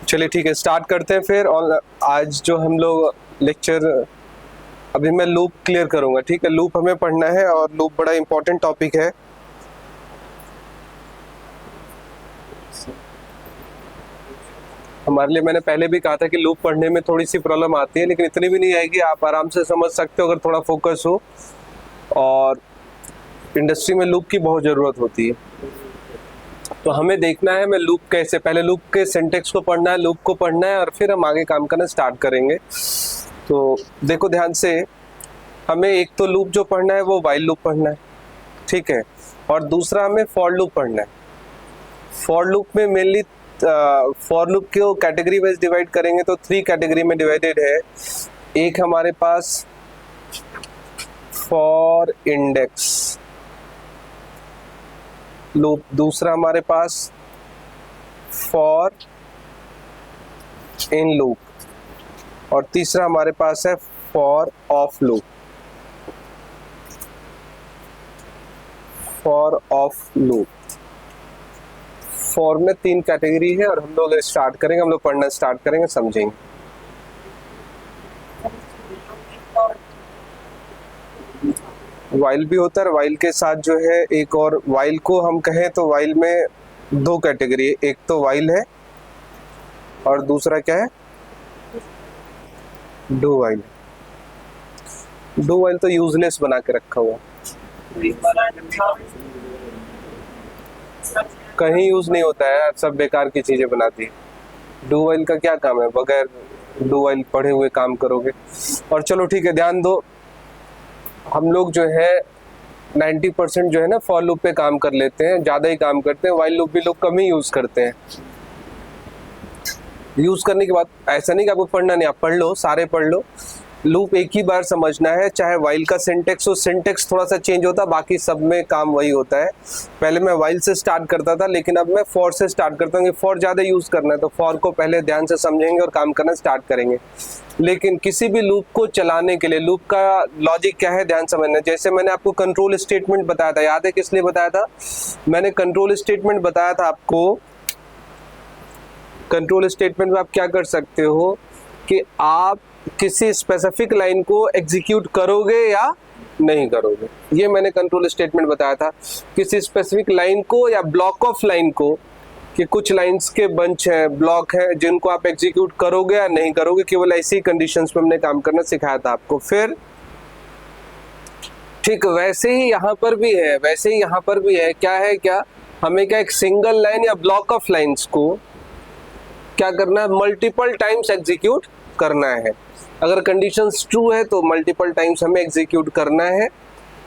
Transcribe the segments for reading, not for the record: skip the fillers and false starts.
चलिए ठीक है, स्टार्ट करते हैं फिर। और आज जो हम लोग लेक्चर, अभी मैं लूप क्लियर करूंगा, ठीक है। लूप हमें पढ़ना है और लूप बड़ा इंपॉर्टेंट टॉपिक है। हमारे लिए, मैंने पहले भी कहा था कि लूप पढ़ने में थोड़ी सी प्रॉब्लम आती है, लेकिन इतनी भी नहीं आएगी, आप आराम से समझ सकते हो अगर थोड़ा फोकस हो। और इंडस्ट्री में लूप की बहुत ज़रूरत होती है, तो हमें देखना है मैं लूप कैसे, पहले लूप के सिंटेक्स को पढ़ना है, लूप को पढ़ना है, और फिर हम आगे काम करना स्टार्ट करेंगे। तो देखो ध्यान से, हमें एक तो लूप जो पढ़ना है वो व्हाइल लूप पढ़ना है, ठीक है। और दूसरा हमें फॉर लूप पढ़ना है। फॉर लूप में मेनली फॉर लूप को कैटेगरी वाइज डिवाइड करेंगे तो 3 कैटेगरी में डिवाइडेड है। एक हमारे पास फॉर इंडेक्स लूप, दूसरा हमारे पास फॉर इन लूप, और तीसरा हमारे पास है for of loop. For of loop, for में 3 कैटेगरी है, और हम लोग स्टार्ट करेंगे, हम लोग पढ़ना स्टार्ट करेंगे, समझेंगे। वाइल भी होता है, वाइल के साथ जो है एक और, वाइल को हम कहें तो वाइल में 2 कैटेगरी है, एक तो वाइल है और दूसरा क्या है, डू वाइल। डू वाइल तो यूजलेस बना के रखा हुआ, कहीं यूज नहीं होता है, सब बेकार की चीजें बनाती है। डू वाइल का क्या काम है, बगैर डू वाइल पढ़े हुए काम करोगे। और चलो ठीक है, ध्यान दो, हम लोग जो है 90% जो है ना फॉर लूप पे काम कर लेते हैं, ज्यादा ही काम करते हैं। वाइल लूप भी लोग कम ही यूज करते हैं। यूज करने के बाद ऐसा नहीं कि आपको पढ़ना नहीं, आप पढ़ लो, सारे पढ़ लो। लूप एक ही बार समझना है, चाहे वाइल का सिंटेक्स हो, सिंटेक्स थोड़ा सा चेंज होता है, बाकी सब में काम वही होता है। पहले मैं वाइल से स्टार्ट करता था, लेकिन अब मैं फॉर से स्टार्ट करता हूँ। फॉर ज़्यादा यूज़ करना है तो फॉर को पहले ध्यान से समझेंगे और काम करना स्टार्ट करेंगे। लेकिन किसी भी लूप को चलाने के लिए लूप का लॉजिक क्या है, ध्यान समझना। जैसे मैंने आपको कंट्रोल स्टेटमेंट बताया था, याद है किस लिए बताया था? मैंने कंट्रोल स्टेटमेंट बताया था आपको। कंट्रोल स्टेटमेंट में आप क्या कर सकते हो कि आप किसी स्पेसिफिक लाइन को एग्जीक्यूट करोगे या नहीं करोगे, ये मैंने कंट्रोल स्टेटमेंट बताया था। किसी स्पेसिफिक लाइन को या ब्लॉक ऑफ लाइन को, कि कुछ लाइंस के बंच है, ब्लॉक है, जिनको आप एग्जीक्यूट करोगे या नहीं करोगे, केवल ऐसी कंडीशंस पे हमने काम करना सिखाया था आपको। फिर ठीक वैसे ही यहाँ पर भी है, वैसे ही यहाँ पर भी है। क्या है, क्या हमें क्या एक सिंगल लाइन या ब्लॉक ऑफ लाइन्स को क्या करना है, मल्टीपल टाइम्स एग्जीक्यूट करना है। अगर कंडीशंस ट्रू है तो मल्टीपल टाइम्स हमें एग्जीक्यूट करना है।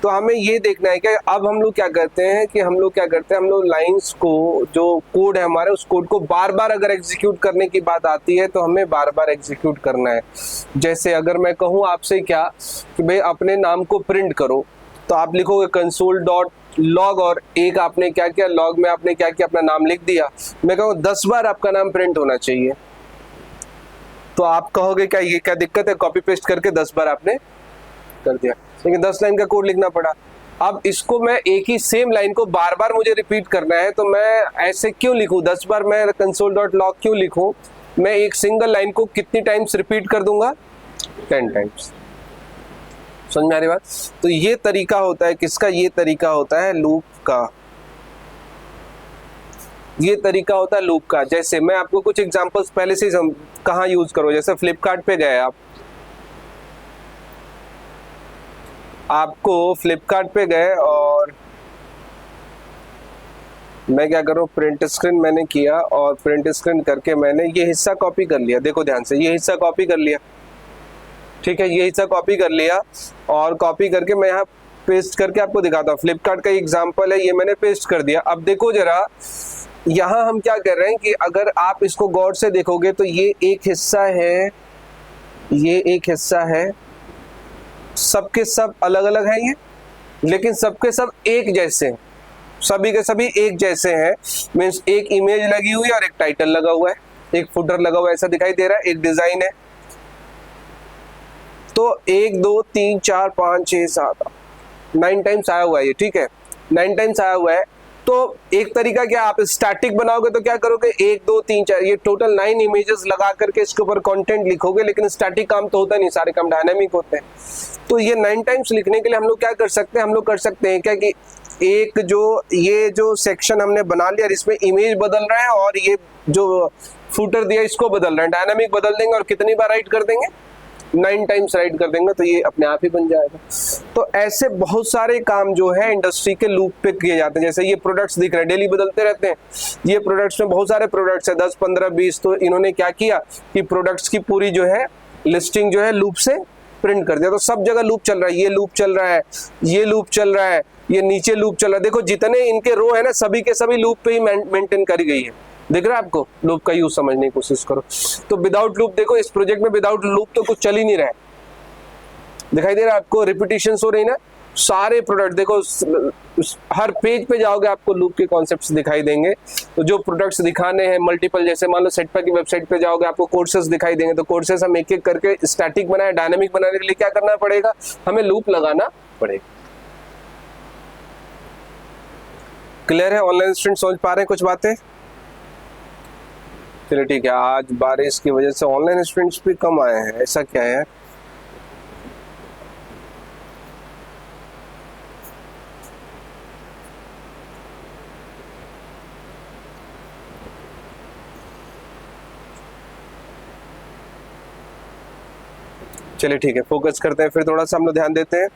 तो हमें ये देखना है कि अब हम लोग क्या करते हैं कि हम लोग लाइंस को, जो कोड है हमारे, उस कोड को बार बार अगर एग्जीक्यूट करने की बात आती है तो हमें बार बार एग्जीक्यूट करना है। जैसे अगर मैं कहूँ आपसे क्या कि भाई अपने नाम को प्रिंट करो, तो आप लिखोगे console.log, और एक आपने क्या किया, लॉग में आपने क्या किया, अपना नाम लिख दिया। मैं कहूँ 10 बार आपका नाम प्रिंट होना चाहिए, तो आप कहोगे क्या ये क्या दिक्कत है, कॉपी पेस्ट करके 10 बार आपने कर दिया, लेकिन 10 लाइन का कोड लिखना पड़ा। अब इसको मैं एक ही सेम लाइन को बार बार मुझे रिपीट करना है, तो मैं ऐसे क्यों लिखूं, 10 बार मैं console.log क्यों लिखूं? मैं एक सिंगल लाइन को कितनी टाइम्स रिपीट कर दूंगा, 10 टाइम्स। समझ में आ रही बात? तो ये तरीका होता है किसका, ये तरीका होता है लूप का, ये तरीका होता है लूप का। जैसे मैं आपको कुछ एग्जांपल्स पहले से कहाँ यूज करो, जैसे फ्लिपकार्ट पे गए आपको फ्लिपकार्ट पे गए, और मैं क्या करूँ, प्रिंट स्क्रीन मैंने किया, और प्रिंट स्क्रीन करके मैंने ये हिस्सा कॉपी कर लिया। देखो ध्यान से, ये हिस्सा कॉपी कर लिया, ठीक है, ये हिस्सा कॉपी कर लिया, और कॉपी करके मैं यहाँ पेस्ट करके आपको दिखाता हूँ। फ्लिपकार्ट का एग्जाम्पल है, ये मैंने पेस्ट कर दिया। अब देखो जरा, यहाँ हम क्या कर रहे हैं कि अगर आप इसको गौर से देखोगे तो ये एक हिस्सा है, ये एक हिस्सा है, सबके सब अलग अलग हैं ये, लेकिन सबके सब एक जैसे हैं, सभी के सभी एक जैसे हैं। मीन्स एक इमेज लगी हुई है और एक टाइटल लगा हुआ है, एक फुटर लगा हुआ है, ऐसा दिखाई दे रहा है, एक डिजाइन है। तो 1 2 3 4 5 6 7 9 टाइम्स आया हुआ है ये, ठीक है, 9 टाइम्स आया हुआ है। तो एक तरीका क्या, आप स्टैटिक बनाओगे तो क्या करोगे, 1 2 3 4 ये टोटल 9 इमेजेस लगा करके इसके ऊपर कंटेंट लिखोगे, लेकिन स्टैटिक काम तो होता नहीं, सारे काम डायनामिक होते हैं। तो ये 9 टाइम्स लिखने के लिए हम लोग क्या कर सकते हैं, हम लोग कर सकते हैं क्या कि एक ये जो सेक्शन हमने बना लिया, इसमें इमेज बदल रहा है और ये जो फुटर दिया इसको बदल रहे हैं, डायनामिक बदल देंगे और कितनी बार राइट कर देंगे, 9 टाइम्स राइट कर देंगे, तो ये अपने आप ही बन जाएगा। तो ऐसे बहुत सारे काम जो है इंडस्ट्री के लूप पे किए जाते हैं। जैसे ये प्रोडक्ट्स दिख रहे हैं, डेली बदलते रहते हैं, ये प्रोडक्ट्स में बहुत सारे प्रोडक्ट्स है, 10 15 20, तो इन्होंने क्या किया कि प्रोडक्ट्स की पूरी जो है लिस्टिंग जो है लूप से प्रिंट कर दिया। तो सब जगह लूप चल रहा है, ये लूप चल रहा है, ये लूप चल रहा है, ये नीचे लूप चल रहा है। देखो जितने इनके रो है ना, सभी के सभी लूप पे ही मेंटेन करी गई है। दिख रहा है आपको, लूप का यूज समझने की कोशिश करो। तो विदाउट लूप देखो, इस प्रोजेक्ट में विदाउट लूप तो कुछ चल ही नहीं रहा है। दिखाई दे रहा है आपको, रिपीटिशंस हो रही ना, सारे प्रोडक्ट देखो, हर पेज पे जाओगे आपको लूप के कॉन्सेप्ट्स दिखाई देंगे। तो जो प्रोडक्ट्स दिखाने हैं मल्टीपल, जैसे मान लो सेटपा की वेबसाइट पे जाओगे आपको कोर्सेज दिखाई देंगे, तो कोर्सेज हम एक एक करके स्टैटिक बनाए, डायनामिक बनाने के लिए क्या करना पड़ेगा, हमें लूप लगाना पड़ेगा। क्लियर है? ऑनलाइन स्टूडेंट समझ पा रहे हैं कुछ बातें? चलिए ठीक है, आज बारिश की वजह से ऑनलाइन स्टूडेंट्स भी कम आए हैं, ऐसा क्या है? चलिए ठीक है, फोकस करते हैं, फिर थोड़ा सा हम लोग ध्यान देते हैं।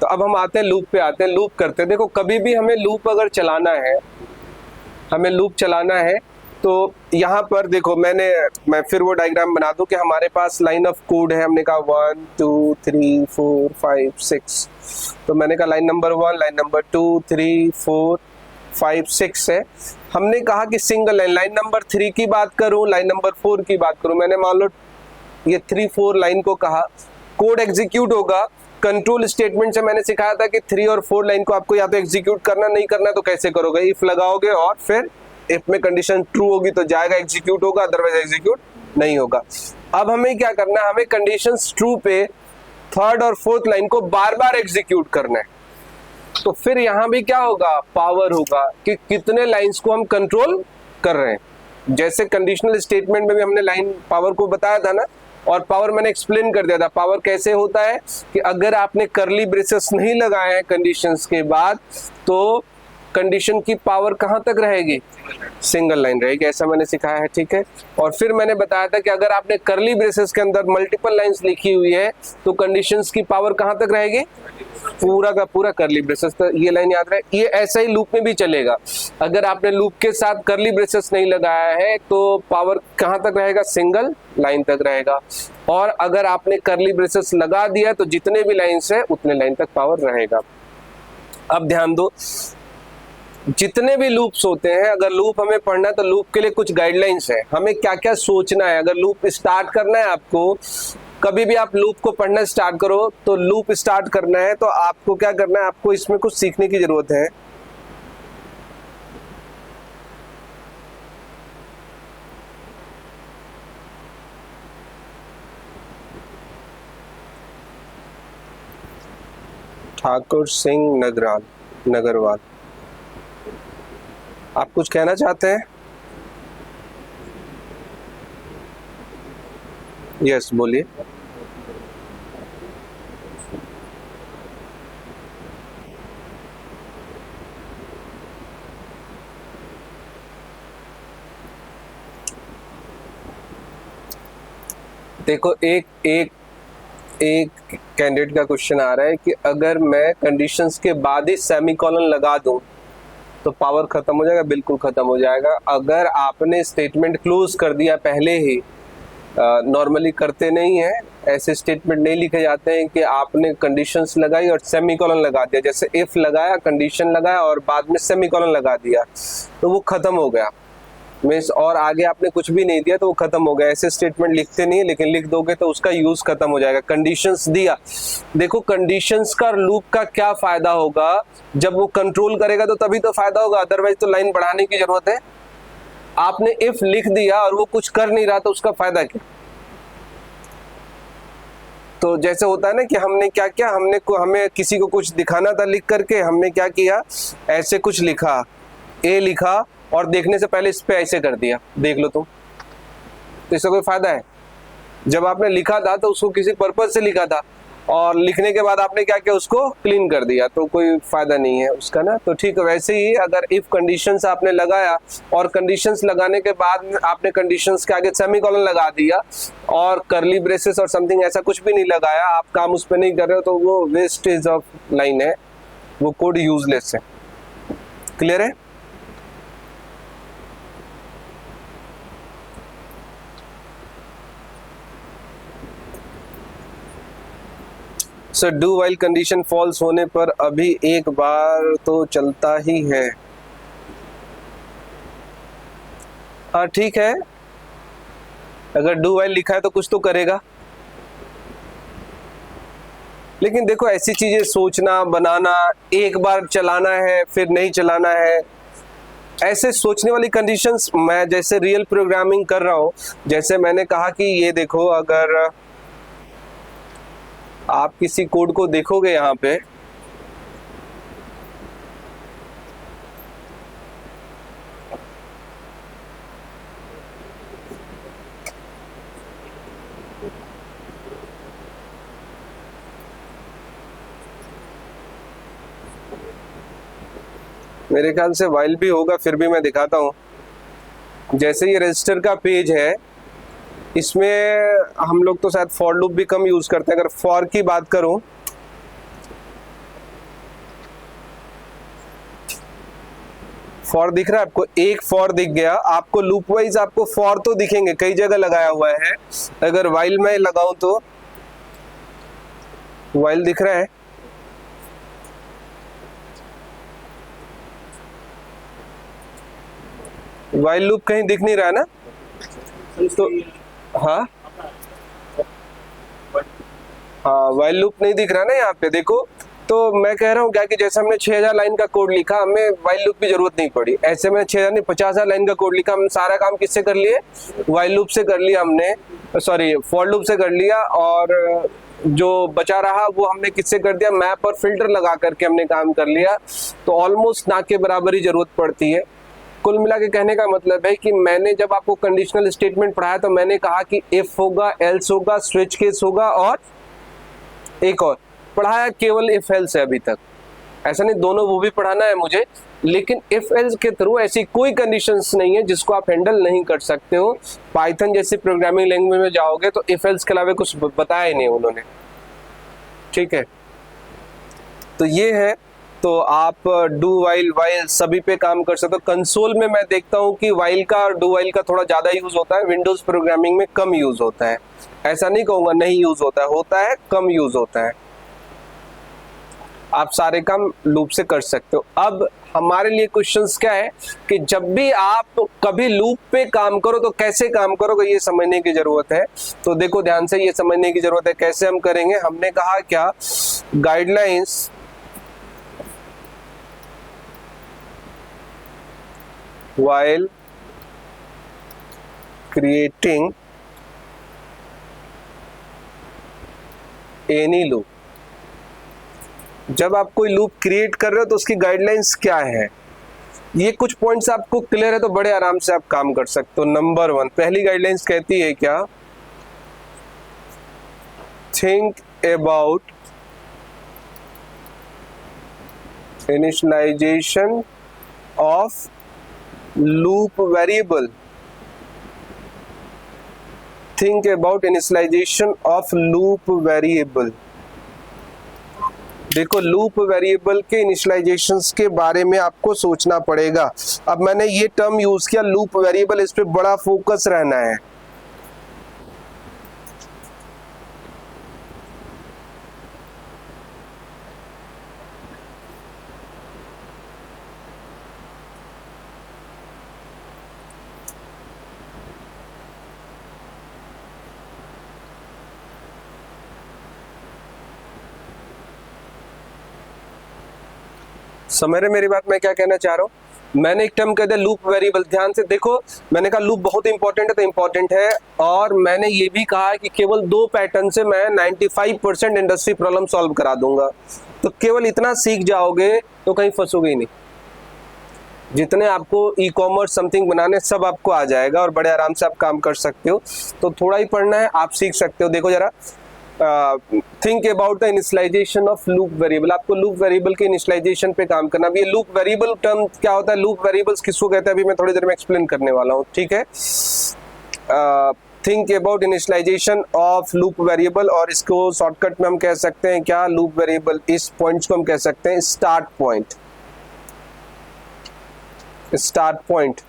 तो अब हम आते हैं लूप पे, आते हैं लूप करते हैं। देखो कभी भी हमें लूप अगर चलाना है, हमें लूप चलाना है, तो यहाँ पर देखो मैं फिर वो डायग्राम बना दूं कि हमारे पास लाइन ऑफ कोड है। हमने कहा 1 2 3 4 5 6, तो मैंने कहा लाइन नंबर 1, लाइन नंबर 2 3 4 5 6 है। हमने कहा कि सिंगल लाइन नंबर 3 की बात करूं, लाइन नंबर 4 की बात करूं, मैंने मान लो ये 3 4 लाइन को कहा, कोड एग्जीक्यूट होगा। कंट्रोल स्टेटमेंट से मैंने सिखाया था कि 3 और 4 लाइन को आपको या तो एग्जीक्यूट करना, नहीं करना तो कैसे करोगे, इफ लगाओगे और फिर इफ में कंडीशन ट्रू होगी तो जाएगा, एग्जीक्यूट होगा, अदरवाइज एग्जीक्यूट नहीं होगा। अब हमें क्या करना है, हमें कंडीशंस ट्रू पे 3rd और 4th लाइन को बार बार एग्जीक्यूट करना है। तो फिर यहां भी क्या होगा, पावर होगा कि कितने लाइंस को हम कंट्रोल कर रहे हैं। जैसे कंडीशनल स्टेटमेंट में भी हमने लाइन पावर को बताया था ना, और पावर मैंने एक्सप्लेन कर दिया था। पावर कैसे होता है कि अगर आपने करली ब्रेसेस नहीं लगाए हैं कंडीशंस के बाद, तो कंडीशन की पावर कहां तक रहेगी, सिंगल लाइन रहेगी, ऐसा मैंने सिखाया है। ठीक है, और फिर मैंने बताया था कि अगर आपने करली ब्रेसेस के अंदर मल्टीपल लाइंस लिखी हुई है तो कंडीशंस की पावर कहां तक रहेगी, पूरा का पूरा करली ब्रेसेस। तो ये लाइन याद रहे, ये ऐसा ही लूप में भी चलेगा। अगर आपने लूप के साथ करली ब्रेसेस नहीं लगाया है तो पावर कहां तक रहेगा, सिंगल लाइन तक रहेगा। और अगर आपने करली ब्रेसेस लगा दिया तो जितने भी लाइंस है उतने लाइन तक पावर रहेगा। अब ध्यान दो, जितने भी लूप्स होते हैं, अगर लूप हमें पढ़ना है तो लूप के लिए कुछ गाइडलाइंस है, हमें क्या क्या सोचना है। अगर लूप स्टार्ट करना है आपको, कभी भी आप लूप को पढ़ना स्टार्ट करो तो लूप स्टार्ट करना है तो आपको क्या करना है, आपको इसमें कुछ सीखने की जरूरत है। ठाकुर सिंह नगरवाल, आप कुछ कहना चाहते हैं? यस, बोलिए। देखो एक कैंडिडेट का क्वेश्चन आ रहा है कि अगर मैं कंडीशंस के बाद ही सेमीकोलन लगा दूं तो पावर खत्म हो जाएगा। बिल्कुल खत्म हो जाएगा। अगर आपने स्टेटमेंट क्लोज कर दिया पहले ही, नॉर्मली करते नहीं है, ऐसे स्टेटमेंट नहीं लिखे जाते हैं कि आपने कंडीशंस लगाई और सेमीकोलन लगा दिया। जैसे इफ लगाया, कंडीशन लगाया और बाद में सेमीकोलन लगा दिया तो वो खत्म हो गया मीन्स, और आगे आपने कुछ भी नहीं दिया तो वो खत्म हो गया। ऐसे स्टेटमेंट लिखते नहीं है, लेकिन लिख दोगे तो उसका यूज खत्म हो जाएगा। कंडीशंस दिया, देखो कंडीशंस का लूप का क्या फायदा होगा, जब वो कंट्रोल करेगा तो तभी तो फायदा होगा, अदरवाइज तो लाइन बढ़ाने की जरूरत है। आपने इफ लिख दिया और वो कुछ कर नहीं रहा तो उसका फायदा क्या। तो जैसे होता है ना कि हमने क्या किया, हमें किसी को कुछ दिखाना था लिख करके, हमने क्या किया, ऐसे कुछ लिखा ए लिखा और देखने से पहले इस पे ऐसे कर दिया, देख लो तुम, तो इसका कोई फायदा है? जब आपने लिखा था तो उसको किसी पर्पज से लिखा था, और लिखने के बाद आपने क्या किया, उसको क्लीन कर दिया, तो कोई फायदा नहीं है उसका ना। तो ठीक है, वैसे ही अगर इफ कंडीशंस आपने लगाया और कंडीशंस लगाने के बाद आपने कंडीशंस के आगे सेमीकोलन लगा दिया और करली ब्रेसेस और समथिंग ऐसा कुछ भी नहीं लगाया, आप काम उस पर नहीं कर रहे हो, तो वो वेस्टेज ऑफ लाइन है, वो कोड यूजलेस है। क्लियर है? Sir do while condition false होने पर अभी एक बार तो चलता ही है। हाँ ठीक है, अगर डू वाइल लिखा है तो कुछ तो करेगा, लेकिन देखो ऐसी चीजें सोचना बनाना, एक बार चलाना है फिर नहीं चलाना है, ऐसे सोचने वाली कंडीशंस, मैं जैसे रियल प्रोग्रामिंग कर रहा हूं, जैसे मैंने कहा कि ये देखो, अगर आप किसी कोड को देखोगे यहाँ पे, मेरे ख्याल से वाइल भी होगा, फिर भी मैं दिखाता हूं। जैसे ये रजिस्टर का पेज है, इसमें हम लोग तो शायद फॉर लूप भी कम यूज करते हैं। अगर फॉर की बात करूं, फॉर दिख रहा है आपको, एक फॉर दिख गया आपको, लूप वाइज आपको फॉर तो दिखेंगे, कई जगह लगाया हुआ है। अगर वाइल में लगाऊं तो वाइल दिख रहा है, वाइल लूप कहीं दिख नहीं रहा ना, तो हाँ हाँ वाइल लूप नहीं दिख रहा ना यहाँ पे, देखो। तो मैं कह रहा हूँ क्या कि जैसे हमने 6000 लाइन का कोड लिखा, हमें वाइल लूप की जरूरत नहीं पड़ी। ऐसे में 6000 नहीं 50,000 लाइन का कोड लिखा, हम सारा काम किससे कर लिए, वाइल लूप से कर लिया हमने, सॉरी फॉर लूप से कर लिया, और जो बचा रहा वो हमने किससे कर दिया, मैप और फिल्टर लगा करके हमने काम कर लिया। तो ऑलमोस्ट ना के बराबर ही जरूरत पड़ती है। कुल मिला के कहने का मतलब है कि मैंने जब आपको कंडीशनल स्टेटमेंट पढ़ाया तो मैंने कहा कि इफ होगा, एल्स होगा, स्विच केस होगा, और एक और पढ़ाया केवल इफ एल्स है अभी तक, ऐसा नहीं दोनों वो भी पढ़ाना है मुझे, लेकिन इफ एल्स के थ्रू ऐसी कोई कंडीशंस नहीं है जिसको आप हैंडल नहीं कर सकते हो। पाइथन जैसी प्रोग्रामिंग लैंग्वेज में जाओगे तो इफ एल्स के अलावा कुछ बताया ही नहीं उन्होंने, ठीक है। तो ये है, तो आप डू वाइल वाइल सभी पे काम कर सकते हो। कंसोल में मैं देखता हूँ कि वाइल का और डू वाइल का थोड़ा ज्यादा यूज होता है, विंडोज प्रोग्रामिंग में कम यूज होता है। ऐसा नहीं कहूंगा नहीं यूज होता है, कम यूज होता है। आप सारे काम लूप से कर सकते हो। अब हमारे लिए क्वेश्चंस क्या है कि जब भी आप कभी लूप पे काम करो तो कैसे काम करोगे, ये समझने की जरूरत है। तो देखो ध्यान से, ये समझने की जरूरत है कैसे हम करेंगे। हमने कहा क्या, guidelines while creating any loop, जब आप कोई लूप क्रिएट कर रहे हो तो उसकी गाइडलाइंस क्या है, ये कुछ पॉइंट्स आपको क्लियर है तो बड़े आराम से आप काम कर सकते हो। नंबर 1, पहली गाइडलाइंस कहती है क्या, think about initialization of loop variable, think about initialization of loop variable। देखो लूप वेरिएबल के इनिशियलाइजेशंस के बारे में आपको सोचना पड़ेगा। अब मैंने ये टर्म यूज किया लूप वेरिएबल, इस पे बड़ा फोकस रहना है। समझ रहे मेरी बात, मैं क्या कहना चाह रहा हूँ। मैंने एक टर्म कह दिया लूप वेरिएबल, ध्यान से देखो, मैंने कहा लूप बहुत इंपॉर्टेंट है तो इंपॉर्टेंट है, और मैंने ये भी कहा कि केवल 2 पैटर्न से मैं 95% इंडस्ट्री प्रॉब्लम सॉल्व करा दूंगा। तो केवल इतना सीख जाओगे तो कहीं फंसोगे ही नहीं। जितने आपको ई कॉमर्स समथिंग बनाने सब आपको आ जाएगा और बड़े आराम से आप काम कर सकते हो। तो थोड़ा ही पढ़ना है, आप सीख सकते हो। देखो जरा, think about the initialization of loop variable. आपको लूप वेरिएबल के इनिशियलाइजेशन पे काम करना। अब ये लूप वेरिएबल टर्म क्या होता है, लूप वेरिएबल्स किसको कहते हैं, अभी मैं थोड़ी देर में एक्सप्लेन करने वाला हूँ, ठीक है। Think about initialization of loop variable, और इसको शॉर्टकट में हम कह सकते हैं क्या, लूप वेरिएबल, इस पॉइंट्स को हम कह सकते हैं स्टार्ट पॉइंट। स्टार्ट पॉइंट,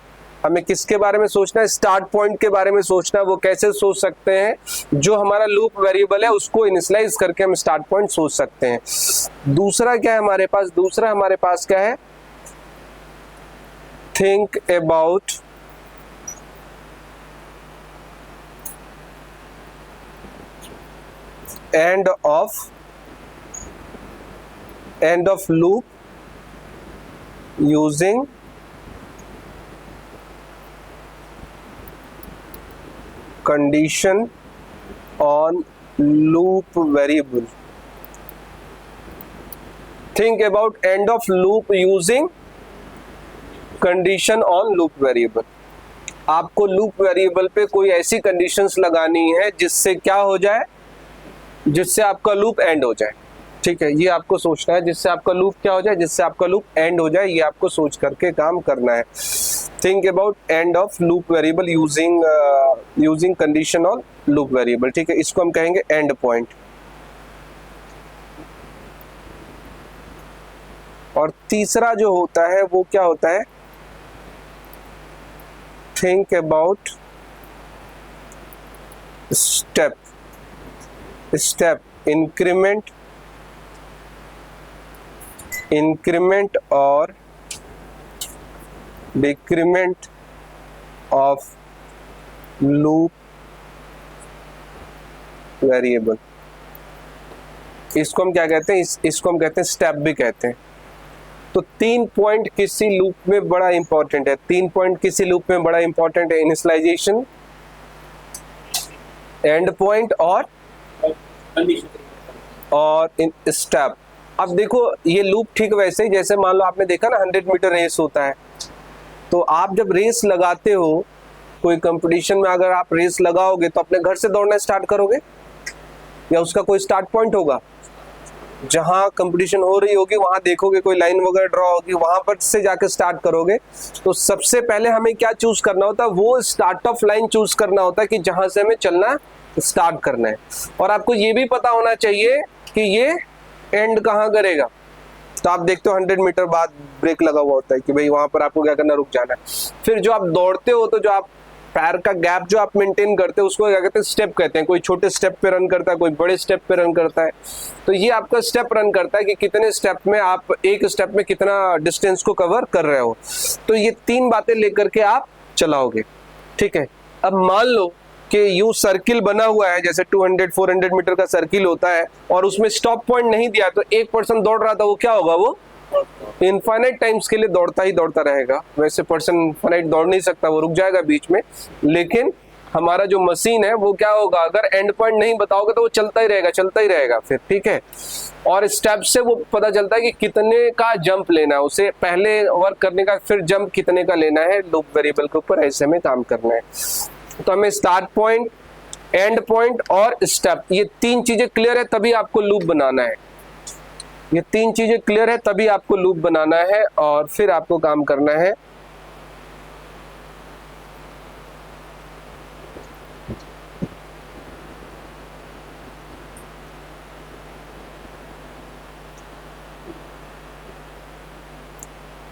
हमें किसके बारे में सोचना है, स्टार्ट पॉइंट के बारे में सोचना है। वो कैसे सोच सकते हैं, जो हमारा लूप वेरिएबल है उसको इनिशियलाइज करके हम स्टार्ट पॉइंट सोच सकते हैं। दूसरा क्या है हमारे पास, दूसरा हमारे पास क्या है, think about end of loop using condition on loop variable. Think about end of loop using condition on loop variable. आपको लूप वेरिएबल पे कोई ऐसी कंडीशंस लगानी है जिससे क्या हो जाए, जिससे आपका लूप एंड हो जाए, ठीक है। ये आपको सोचना है, जिससे आपका लूप क्या हो जाए, जिससे आपका लूप एंड हो जाए, ये आपको सोच करके काम करना है। Think about end of loop variable using condition on loop variable, ठीक है। इसको हम कहेंगे एंड पॉइंट। और तीसरा जो होता है वो क्या होता है, थिंक अबाउट स्टेप इंक्रीमेंट और डिक्रीमेंट ऑफ लूप वेरिएबल। इसको हम क्या कहते हैं, इसको हम कहते हैं स्टेप भी कहते हैं। तो 3 पॉइंट किसी लूप में बड़ा इंपॉर्टेंट है, 3 पॉइंट किसी लूप में बड़ा इंपॉर्टेंट है, इनिशियलाइजेशन, एंड पॉइंट और स्टेप। अब देखो ये लूप ठीक वैसे ही जैसे मान लो आपने देखा ना 100 मीटर रेस होता है, तो आप जब रेस लगाते हो कोई कंपटीशन में, अगर आप रेस लगाओगे तो अपने घर से दौड़ना स्टार्ट करोगे या उसका कोई स्टार्ट पॉइंट होगा, जहां कंपटीशन हो रही होगी वहां देखोगे कोई लाइन वगैरह ड्रॉ होगी, वहां पर से जाकर स्टार्ट करोगे। तो सबसे पहले हमें क्या चूज करना होता है, वो स्टार्ट ऑफ लाइन चूज करना होता है कि जहां से हमें चलना स्टार्ट करना है। और आपको ये भी पता होना चाहिए कि ये एंड कहाँ करेगा। तो आप देखते हो 100 मीटर बाद ब्रेक लगा हुआ होता है कि भाई वहां पर आपको क्या करना, रुक जाना है। फिर जो आप दौड़ते हो तो जो आप पैर का गैप जो आप मेंटेन करते हो उसको क्या कहते हैं, स्टेप कहते हैं। कोई छोटे स्टेप पे रन करता है, कोई बड़े स्टेप पे रन करता है। तो ये आपका स्टेप रन करता है कि कितने स्टेप में आप एक स्टेप में कितना डिस्टेंस को कवर कर रहे हो। तो ये 3 बातें लेकर के आप चलाओगे, ठीक है। अब मान लो कि यू सर्किल बना हुआ है, जैसे 200-400 मीटर का सर्किल होता है और उसमें स्टॉप पॉइंट नहीं दिया, तो एक पर्सन दौड़ रहा था, वो क्या होगा, वो इनफाइनाइट टाइम्स के लिए दौड़ता ही दौड़ता रहेगा। वैसे पर्सन इनफाइनाइट दौड़ नहीं सकता, वो रुक जाएगा बीच में। लेकिन हमारा जो मशीन है वो क्या होगा, अगर एंड पॉइंट नहीं बताओगे तो वो चलता ही रहेगा फिर, ठीक है। और स्टेप से वो पता चलता है कि कितने का जंप लेना है, उसे पहले वर्क करने का, फिर जंप कितने का लेना है लूप वेरिएबल के ऊपर, ऐसे में काम करना है। तो हमें स्टार्ट पॉइंट, एंड पॉइंट और स्टेप, ये 3 चीजें क्लियर है तभी आपको लूप बनाना है। ये 3 चीजें क्लियर है तभी आपको लूप बनाना है और फिर आपको काम करना है।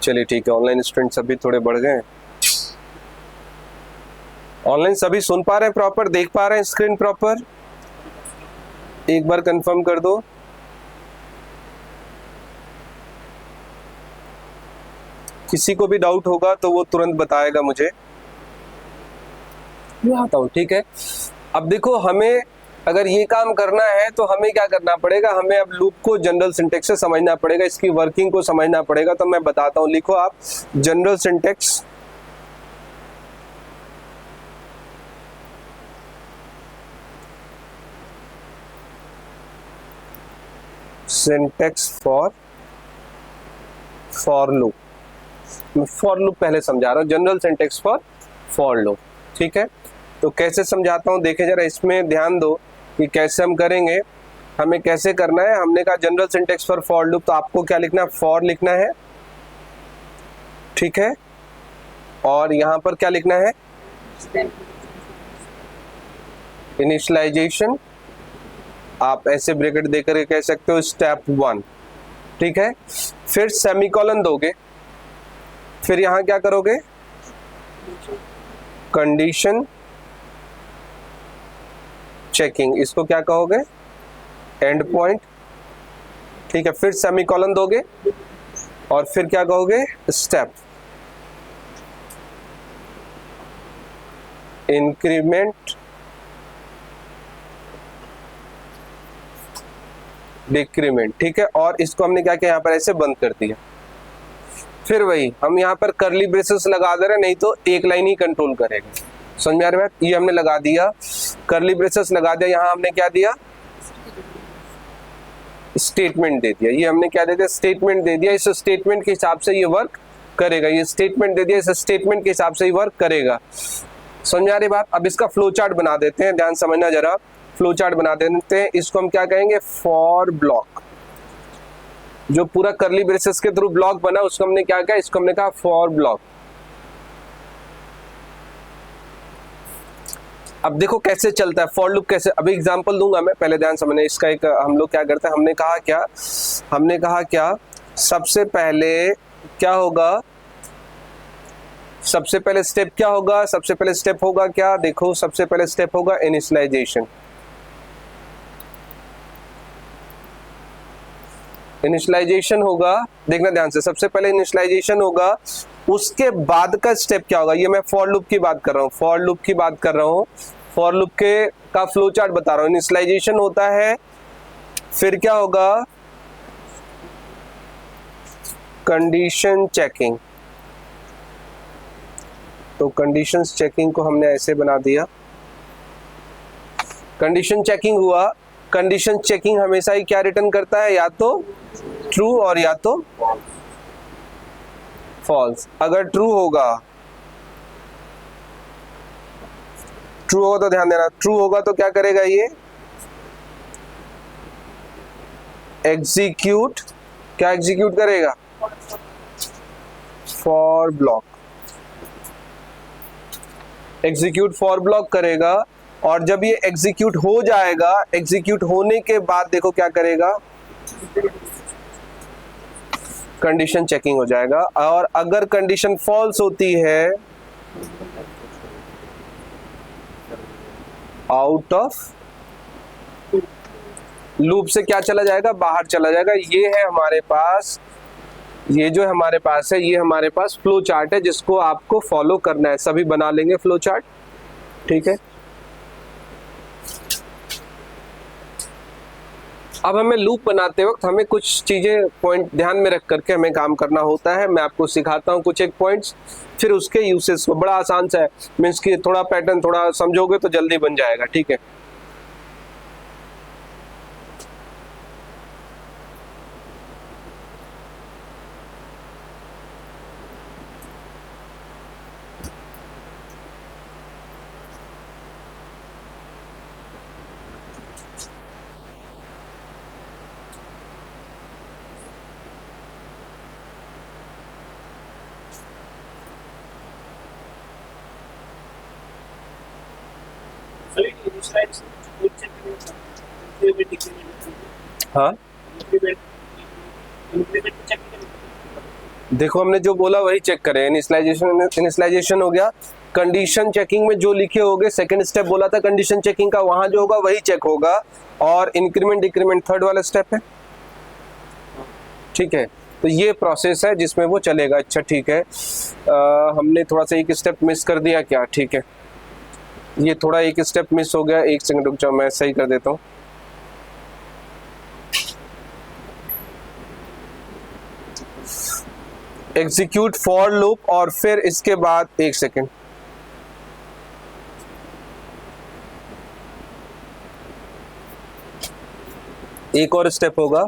चलिए ठीक है, ऑनलाइन स्टूडेंट सभी थोड़े बढ़ गए। ऑनलाइन सभी सुन पा रहे हैं, प्रॉपर देख पा रहे हैं स्क्रीन प्रॉपर, एक बार कंफर्म कर दो। किसी को भी डाउट होगा तो वो तुरंत बताएगा मुझे, मैं आता हूँ, ठीक है। अब देखो हमें अगर ये काम करना है तो हमें क्या करना पड़ेगा, हमें अब लूप को जनरल सिंटेक्स से समझना पड़ेगा, इसकी वर्किंग को समझना पड़ेगा। तो मैं बताता हूँ, लिखो आप general syntax, syntax for loop. मैं फॉर लूप पहले समझा रहा हूँ, general syntax for for loop. ठीक है, तो कैसे समझाता हूँ देखे जरा, इसमें ध्यान दो कि कैसे हम करेंगे, हमें कैसे करना है। हमने कहा general syntax for for loop, तो आपको क्या लिखना है, फॉर लिखना है, ठीक है, और यहां पर क्या लिखना है, इनिशियलाइजेशन, आप ऐसे ब्रैकेट देकर कह सकते हो स्टेप 1, ठीक है। फिर सेमीकोलन दोगे, फिर यहां क्या करोगे, कंडीशन चेकिंग, इसको क्या कहोगे, एंड पॉइंट, ठीक है। फिर सेमीकोलन दोगे और फिर क्या कहोगे, स्टेप, इंक्रीमेंट डिक्रीमेंट, ठीक है। और इसको हमने क्या किया, यहां पर ऐसे बंद कर दिया। फिर वही हम यहां पर करली ब्रेसेस लगा दे रहे, नहीं तो एक लाइन ही कंट्रोल करेगा। समझ में आ रहा है, ये हमने लगा दिया, करली ब्रेसेस लगा दिया, यहां हमने क्या दिया, स्टेटमेंट दे दिया। ये हमने क्या दे दिया, स्टेटमेंट दे दिया। इस स्टेटमेंट के हिसाब से ये वर्क करेगा, ये स्टेटमेंट दे दिया, इस स्टेटमेंट के हिसाब से ये वर्क करेगा। समझ आ रही बात। अब इसका फ्लो चार्ट बना देते हैं, ध्यान समझना जरा, फ्लो चार्ट बना देते हैं। इसको हम क्या कहेंगे, फॉर ब्लॉक। जो पूरा करली ब्रेसेस के थ्रू ब्लॉक बना उसको हमने क्या कहा, इसको हमने कहा फॉर ब्लॉक। अब देखो कैसे चलता है फॉर लूप, कैसे, अभी एग्जांपल दूंगा मैं, पहले ध्यान समझना। इसका एक हम लोग क्या करते हैं, हमने कहा क्या सबसे पहले क्या होगा, सबसे पहले स्टेप क्या होगा, सबसे पहले स्टेप होगा क्या, देखो सबसे पहले स्टेप होगा इनिशियलाइजेशन। इनिशियलाइजेशन होगा, देखना ध्यान से, सबसे पहले इनिशियलाइजेशन होगा, उसके बाद का स्टेप क्या होगा, ये मैं फॉर लूप की बात कर रहा हूँ, फॉर लूप की बात कर रहा हूँ, फॉर लूप के का फ्लो चार्ट बता रहा हूँ। इनिशियलाइजेशन होता है, फिर क्या होगा, कंडीशन चेकिंग। तो कंडीशन चेकिंग को हमने ऐसे बना दिया, कंडीशन चेकिंग हुआ। कंडीशन चेकिंग हमेशा ही क्या रिटर्न करता है, या तो ट्रू और या तो फॉल्स। अगर ट्रू होगा तो ध्यान देना, ट्रू होगा तो क्या करेगा, ये एग्जीक्यूट, क्या एग्जीक्यूट करेगा, for block, execute for block करेगा। और जब ये एग्जीक्यूट हो जाएगा, एग्जीक्यूट होने के बाद देखो क्या करेगा, कंडीशन चेकिंग हो जाएगा। और अगर कंडीशन फॉल्स होती है, आउट ऑफ लूप से क्या चला जाएगा, बाहर चला जाएगा। ये है हमारे पास, ये जो हमारे पास है, ये हमारे पास फ्लो चार्ट है जिसको आपको फॉलो करना है। सभी बना लेंगे फ्लो चार्ट, ठीक है। अब हमें लूप बनाते वक्त हमें कुछ चीजें पॉइंट ध्यान में रख करके हमें काम करना होता है। मैं आपको सिखाता हूँ कुछ एक पॉइंट्स, फिर उसके यूसेस को, बड़ा आसान सा है, मीन्स कि थोड़ा पैटर्न थोड़ा समझोगे तो जल्दी बन जाएगा, ठीक है। हाँ देखो हमने जो बोला वही चेक करें। इनिशियलाइजेशन हो गया, कंडीशन चेकिंग में जो लिखे होंगे, सेकंड स्टेप बोला था कंडीशन चेकिंग का, वहां जो होगा वही चेक होगा। और इंक्रीमेंट डिक्रीमेंट थर्ड वाला स्टेप है, ठीक है। तो ये प्रोसेस है जिसमें वो चलेगा। अच्छा ठीक है, हमने थोड़ा सा एक स्टेप मिस कर दिया क्या, ठीक है, ये थोड़ा एक स्टेप मिस हो गया, एक सेकंड रुक जाओ, मैं सही कर देता हूँ। एग्जीक्यूट फॉर लूप और फिर इसके बाद एक सेकंड, एक और स्टेप होगा,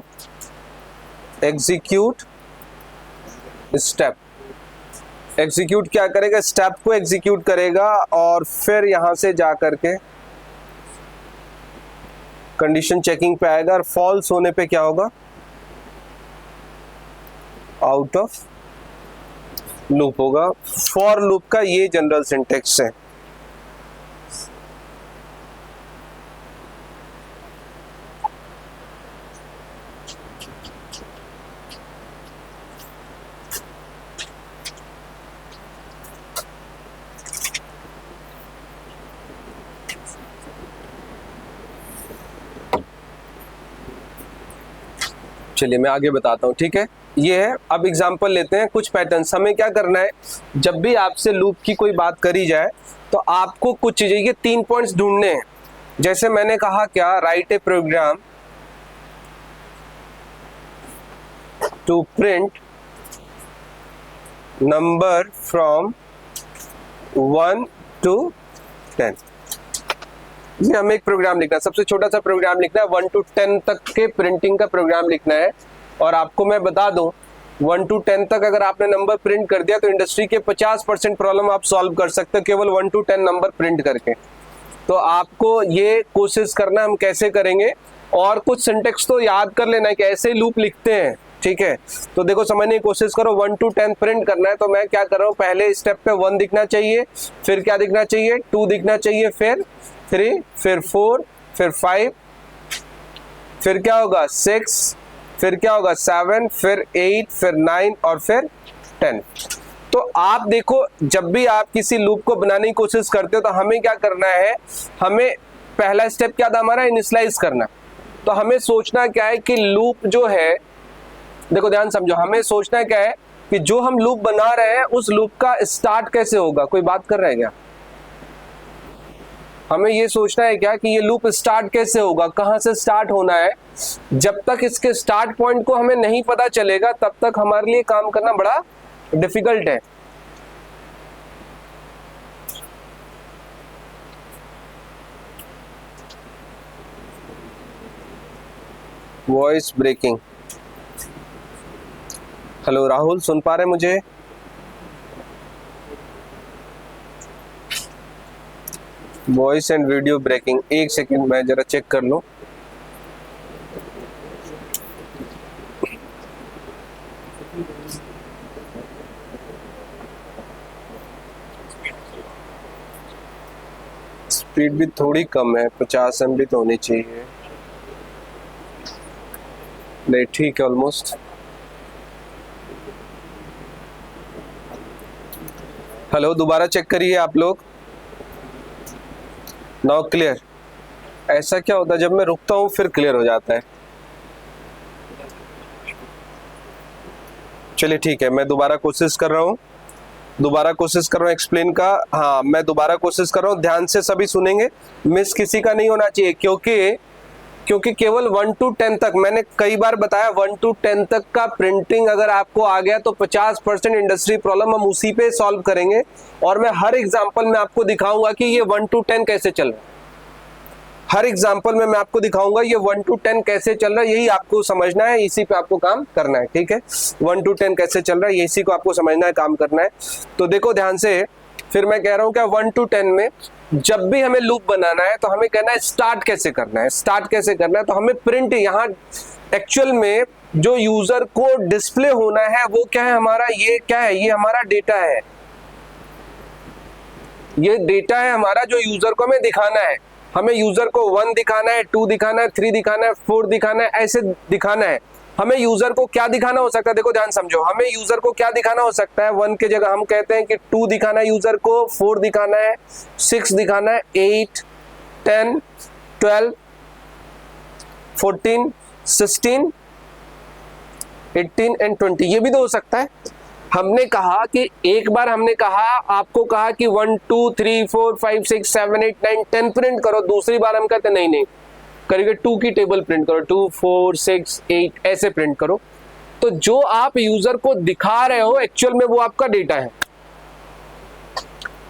एग्जीक्यूट स्टेप, एग्जीक्यूट क्या करेगा, स्टेप को एग्जीक्यूट करेगा और फिर यहां से जा करके कंडीशन चेकिंग पे आएगा और फॉल्स होने पे क्या होगा, आउट ऑफ लूप होगा। फॉर लूप का ये जनरल सिंटेक्स है। चलिए मैं आगे बताता हूँ, ठीक है। ये है, अब एग्जांपल लेते हैं कुछ पैटर्न्स। हमें क्या करना है, जब भी आपसे लूप की कोई बात करी जाए तो आपको कुछ चीजें, ये 3 पॉइंट्स ढूंढने हैं। जैसे मैंने कहा क्या, write a program to print number from 1 to 10। ये हमें एक प्रोग्राम लिखना है, सबसे छोटा सा प्रोग्राम लिखना है, 1 to 10 तक के प्रिंटिंग का प्रोग्राम लिखना है। और आपको मैं बता दूं, 1 to 10 तक अगर आपने नंबर प्रिंट कर दिया तो इंडस्ट्री के 50% प्रॉब्लम आप सॉल्व कर सकते हो केवल 1 to 10 नंबर प्रिंट करके। तो आपको ये कोशिश करना, हम कैसे करेंगे, और कुछ सिंटेक्स तो याद कर लेना है कि ऐसे लूप लिखते हैं, ठीक है। तो देखो समझने की कोशिश करो, 1 to 10 प्रिंट करना है तो मैं क्या कर रहा हूँ, पहले स्टेप पे 1 दिखना चाहिए, फिर क्या दिखना चाहिए, 2 दिखना चाहिए, फिर 3, फिर 4, फिर 5, फिर क्या होगा 6, फिर क्या होगा 7, फिर 8, फिर 9 और फिर 10। तो आप देखो, जब भी आप किसी लूप को बनाने की कोशिश करते हो तो हमें क्या करना है, हमें पहला स्टेप क्या था हमारा, इनिशियलाइज करना। तो हमें सोचना क्या है कि लूप जो है, देखो ध्यान समझो, हमें सोचना क्या है कि जो हम लूप बना रहे हैं उस लूप का स्टार्ट कैसे होगा। कोई बात कर रहा है क्या? हमें ये सोचना है क्या कि ये लूप स्टार्ट कैसे होगा, कहां से स्टार्ट होना है। जब तक इसके स्टार्ट पॉइंट को हमें नहीं पता चलेगा तब तक हमारे लिए काम करना बड़ा डिफिकल्ट है। Voice breaking. हेलो राहुल, सुन पा रहे मुझे? Voice and video breaking. एक सेकंड मैं जरा चेक कर लूं। स्पीड भी थोड़ी कम है, 50 MB तो होनी चाहिए। नहीं ठीक है, ऑलमोस्ट। हेलो, दोबारा चेक करिए आप लोग। Now clear. ऐसा क्या होता है, जब मैं रुकता हूं फिर क्लियर हो जाता है। चलिए ठीक है, मैं दोबारा कोशिश कर रहा हूं एक्सप्लेन का। हाँ, मैं दोबारा कोशिश कर रहा हूं, ध्यान से सभी सुनेंगे, मिस किसी का नहीं होना चाहिए। क्योंकि केवल 1 to 10 तक, मैंने कई बार बताया, 1 to 10 तक का प्रिंटिंग अगर आपको आ गया तो 50% इंडस्ट्री प्रॉब्लम हम उसी पे सॉल्व करेंगे। और मैं हर एग्जांपल में आपको दिखाऊंगा कि ये 1 to 10 कैसे चल रहा है। हर एग्जांपल में मैं आपको दिखाऊंगा ये 1 to 10 कैसे चल रहा है, यही आपको समझना है, इसी पे आपको काम करना है, ठीक है। 1 to 10 कैसे चल रहा है, इसी को आपको समझना है, काम करना है। तो देखो ध्यान से, फिर मैं कह रहा हूं क्या, 1 to 10 में जब भी हमें लूप बनाना है तो हमें कहना है स्टार्ट कैसे करना है। तो हमें प्रिंट, यहाँ एक्चुअल में जो यूजर को डिस्प्ले होना है वो क्या है हमारा, ये क्या है, ये हमारा डेटा है। ये डेटा है हमारा जो यूजर को हमें दिखाना है। हमें यूजर को 1 दिखाना है, 2 दिखाना है, 3 दिखाना है, 4 दिखाना है, ऐसे दिखाना है। हमें यूजर को क्या दिखाना हो सकता है, देखो ध्यान समझो, हमें यूजर को क्या दिखाना हो सकता है। 1 के जगह हम कहते हैं कि 2 दिखाना है यूजर को, 4 दिखाना है, 6 दिखाना है, 8, 10, 12, 14, 16, 18 एंड 20, ये भी तो हो सकता है। हमने कहा कि एक बार हमने कहा, आपको कहा कि 1, 2, 3, 4, 5, 6, 7, 8, 9, 10 प्रिंट करो। दूसरी बार हम कहते नहीं करिए 2 की टेबल प्रिंट करो, 2, 4, 6, 8 ऐसे प्रिंट करो। तो जो आप यूजर को दिखा रहे हो एक्चुअल में वो आपका डेटा है,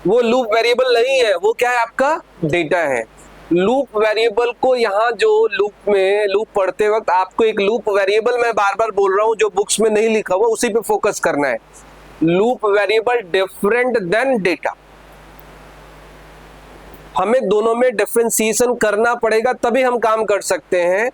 वो लूप वेरिएबल नहीं है, वो क्या है, आपका डेटा है। लूप वेरिएबल को यहाँ जो लूप पढ़ते वक्त आपको एक लूप वेरिएबल, मैं बार बार बोल रहा हूँ, जो बुक्स में नहीं लिखा हुआ उसी पे फोकस करना है। Loop variable different than data. हमें दोनों में डिफरेंशिएशन करना पड़ेगा तभी हम काम कर सकते हैं।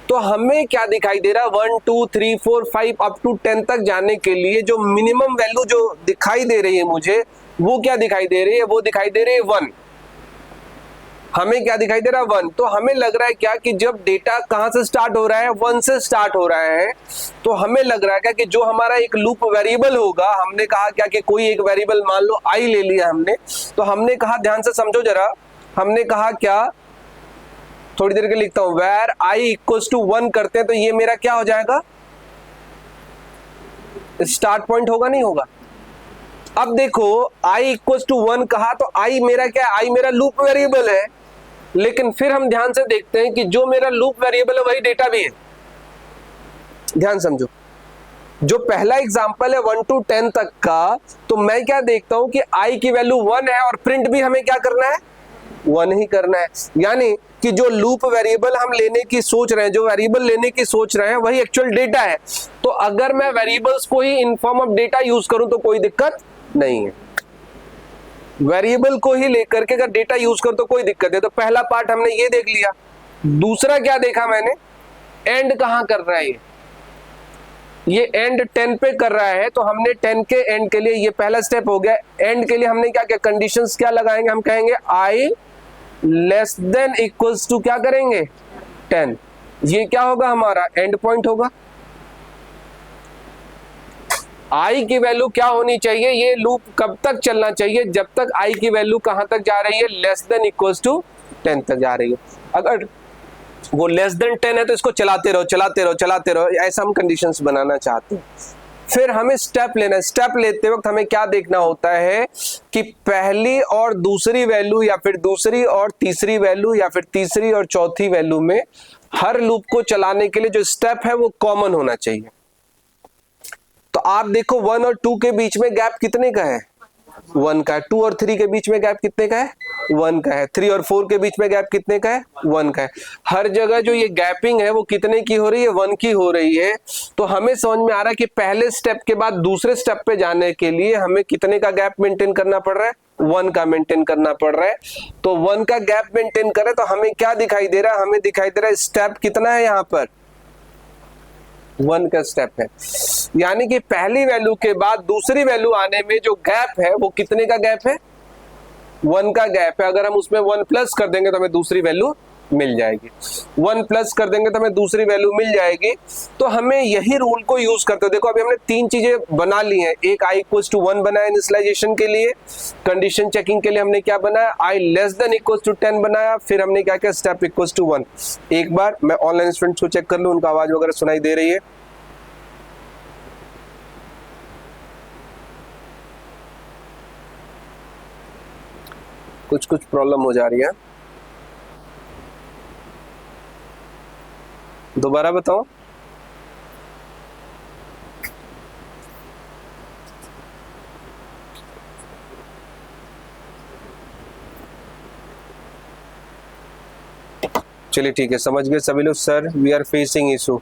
तो हमें क्या दिखाई दे रहा है, 1 2 3 4 5 अप टू 10 तक जाने के लिए जो मिनिमम वैल्यू जो दिखाई दे रही है मुझे, वो क्या दिखाई दे रही है, वो दिखाई दे रही है 1। हमें क्या दिखाई दे रहा है 1। तो हमें लग रहा है क्या कि जब डेटा कहां से स्टार्ट हो रहा है, 1 से स्टार्ट हो रहा है। तो हमें लग रहा है क्या कि जो हमारा एक लूप वेरिएबल होगा, हमने कहा क्या कि कोई एक वेरिएबल मान लो i ले लिया हमने, तो हमने कहा, ध्यान से समझो जरा, हमने कहा क्या, थोड़ी देर के लिखता हूं, वेर i इक्वल्स टू 1 करते हैं तो ये मेरा क्या हो जाएगा, स्टार्ट पॉइंट होगा, नहीं होगा। अब देखो i इक्वल्स टू 1 कहा तो i मेरा क्या है, i मेरा लूप वेरिएबल है। लेकिन फिर हम ध्यान से देखते हैं कि जो मेरा लूप वेरिएबल है वही डेटा भी है। ध्यान समझो, जो पहला एग्जांपल है 1 to 10 तक का, तो मैं क्या देखता हूं कि i की वैल्यू 1 है और प्रिंट भी हमें क्या करना है, 1 ही करना है। यानी कि जो लूप वेरिएबल हम लेने की सोच रहे हैं, जो वेरिएबल लेने की सोच रहे हैं, वही एक्चुअल डेटा है। तो अगर मैं वेरिएबल्स को ही in form of data use करूं तो कोई दिक्कत नहीं है। वेरिएबल को ही लेकर के अगर डेटा यूज कर तो कोई दिक्कत है। तो पहला पार्ट हमने ये देख लिया। दूसरा क्या देखा मैंने, एंड कहां कर रहा है, ये एंड 10 पे कर रहा है। तो हमने 10 के एंड के लिए, ये पहला स्टेप हो गया। एंड के लिए हमने क्या क्या कंडीशंस क्या लगाएंगे, हम कहेंगे i less than equals to क्या करेंगे 10। ये क्या होगा, हमारा एंड पॉइंट होगा। i की वैल्यू क्या होनी चाहिए, ये लूप कब तक चलना चाहिए, जब तक i की वैल्यू कहां तक जा रही है, लेस देन इक्वल्स टू 10 तक जा रही है। अगर वो लेस देन 10 है तो इसको चलाते रहो चलाते रहो चलाते रहो, ऐसा हम कंडीशंस बनाना चाहते हैं। फिर हमें स्टेप लेना है। स्टेप लेते वक्त हमें क्या देखना होता है कि पहली और दूसरी वैल्यू, या फिर दूसरी और तीसरी वैल्यू, या फिर तीसरी और चौथी वैल्यू में हर लूप को चलाने के लिए जो स्टेप है वो कॉमन होना चाहिए। तो आप देखो 1 और 2 के बीच में गैप कितने का है, 1 का है। 2 और 3 के बीच में गैप कितने का है, 1 का है। 3 और 4 के बीच में गैप कितने का है, 1 का है। हर जगह जो ये गैपिंग है वो कितने की हो रही है, 1 की हो रही है। तो हमें समझ में आ रहा है कि पहले स्टेप के बाद दूसरे स्टेप पे जाने के लिए हमें कितने का गैप मेंटेन करना पड़ रहा है, 1 का मेंटेन करना पड़ रहा है। तो 1 का गैप मेंटेन करें तो हमें क्या दिखाई दे रहा है, हमें दिखाई दे रहा है स्टेप कितना है, यहाँ पर 1 का स्टेप है। यानी कि पहली वैल्यू के बाद दूसरी वैल्यू आने में जो गैप है वो कितने का गैप है, 1 का गैप है। अगर हम उसमें 1 प्लस कर देंगे तो हमें दूसरी वैल्यू मिल जाएगी, 1 प्लस कर देंगे तो हमें दूसरी वैल्यू मिल जाएगी। तो हमें यही रूल को यूज करते हो। देखो अभी हमने 3 चीजें बना ली हैं। एक i इक्वल्स टू 1 बनाया इनिशियलाइजेशन के लिए, कंडीशन चेकिंग के लिए हमने क्या बनाया, i less than equals to 10 बनाया। फिर हमने क्या किया, स्टेप इक्वल्स टू 1। एक बार मैं ऑनलाइन स्टूडेंट्स को चेक कर लूं, उनका आवाज वगैरह सुनाई दे रही है। कुछ प्रॉब्लम हो जा रही है, दोबारा बताओ। चलिए ठीक है, समझ गए सभी लोग। Sir we are facing issue,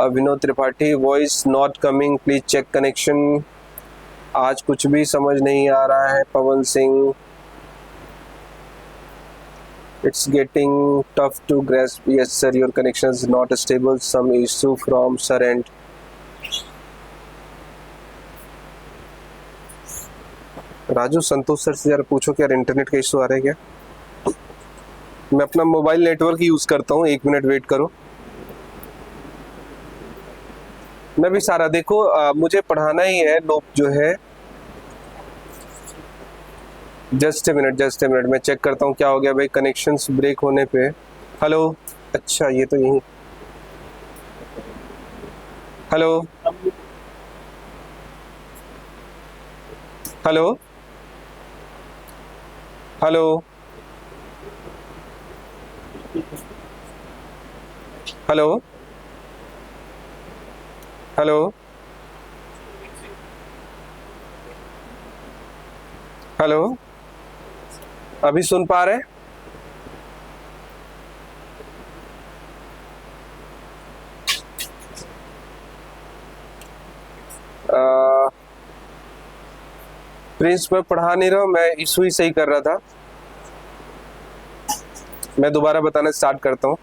Vinod Tripathi voice not coming, please check connection. आज कुछ भी समझ नहीं आ रहा है। Pawan Singh, it's getting tough to grasp. Yes sir, your connection is not stable, some issue from sir end. Raju Santosh sir से जरा पूछो कि यार इंटरनेट का इशू आ रहा है क्या। मैं अपना मोबाइल नेटवर्क यूज करता हूँ, 1 मिनट वेट करो। मैं भी सारा देखो, मुझे पढ़ाना ही है लोग जो है। जस्ट ए मिनट मैं चेक करता हूँ क्या हो गया भाई कनेक्शंस ब्रेक होने पे। हेलो, अच्छा ये तो यही, hello hello hello hello hello hello, अभी सुन पा रहे? प्रिंस मैं पढ़ा नहीं रहा हूं, मैं इशू ही सही कर रहा था। मैं दोबारा बताना स्टार्ट करता हूं।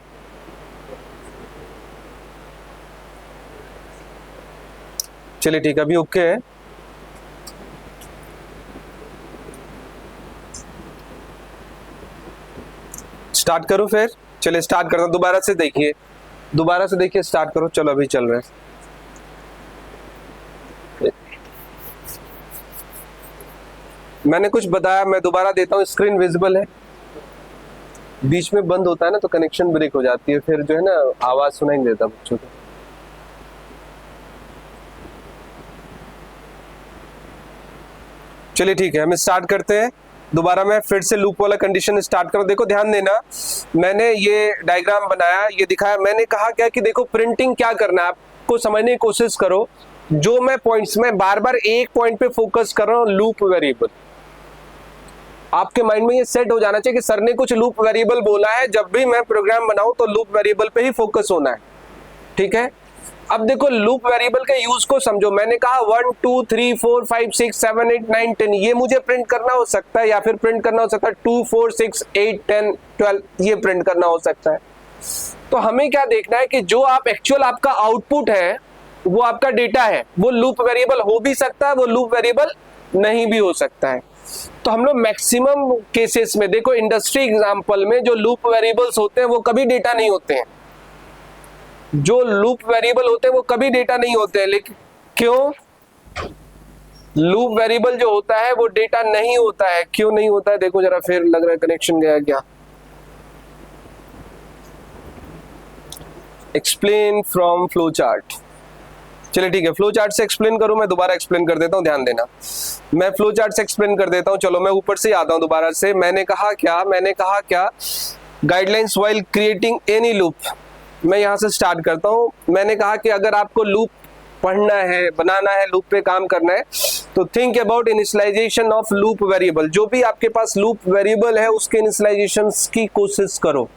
चलिए ठीक है, अभी ओके है। स्टार्ट करो फिर। चलिए स्टार्ट करता हूं, दोबारा से देखिए, दोबारा से देखिए, स्टार्ट करो। चलो अभी चल रहा है। मैंने कुछ बताया, मैं दोबारा देता हूं। स्क्रीन विजिबल है? बीच में बंद होता है ना तो कनेक्शन ब्रेक हो जाती है, फिर जो है ना आवाज सुनाई नहीं देता बच्चों को। चलिए ठीक है, हम स्टार्ट करते हैं। दोबारा मैं फिर से लूप वाला कंडीशन स्टार्ट करूं। देखो ध्यान देना, मैंने ये डायग्राम बनाया, ये दिखाया। मैंने कहा क्या कि देखो प्रिंटिंग क्या करना है, आपको समझने की कोशिश करो। जो मैं पॉइंट्स में बार बार एक पॉइंट पे फोकस कर रहा हूं, लूप वेरिएबल। आपके माइंड में ये सेट हो जाना चाहिए कि सर ने कुछ लूप वेरिएबल बोला है, जब भी मैं प्रोग्राम बनाऊं तो लूप वेरिएबल पे ही फोकस होना है। ठीक है, अब देखो लूप वेरिएबल के यूज को समझो। मैंने कहा 1 2 3 4 5 6 7 8 9 10 ये मुझे प्रिंट करना हो सकता है, या फिर प्रिंट करना हो सकता है 2 4 6 8 10 12 ये प्रिंट करना हो सकता है। तो हमें क्या देखना है कि जो आप एक्चुअल आपका आउटपुट है, वो आपका डेटा है, वो लूप वेरिएबल हो भी सकता है, वो लूप वेरिएबल नहीं भी हो सकता है। तो हम लोग मैक्सिमम केसेस में देखो, इंडस्ट्री एग्जांपल में जो लूप वेरिएबल्स होते हैं वो कभी डेटा नहीं होते हैं। जो लूप वेरिएबल होते हैं वो कभी डेटा नहीं होते हैं। लेकिन क्यों? लूप वेरिएबल जो होता है वो डेटा नहीं होता है। क्यों नहीं होता है? देखो जरा, फिर लग रहा है कनेक्शन गया क्या। Explain from flow chart. चलिए ठीक है, फ्लो चार्ट से एक्सप्लेन करूं। मैं दोबारा एक्सप्लेन कर देता हूं, ध्यान देना। मैं फ्लो चार्ट से एक्सप्लेन कर देता हूं। चलो मैं ऊपर से आता हूं दोबारा से। मैंने कहा क्या guidelines while creating any loop. मैं यहां से स्टार्ट करता हूं। मैंने कहा कि अगर आपको लूप पढ़ना है, बनाना है, लूप पे काम करना है, तो think about initialization of loop variable. जो भी आपके पास लूप वेरिएबल है उसके इनिशियलाइजेशन की कोशिश करो।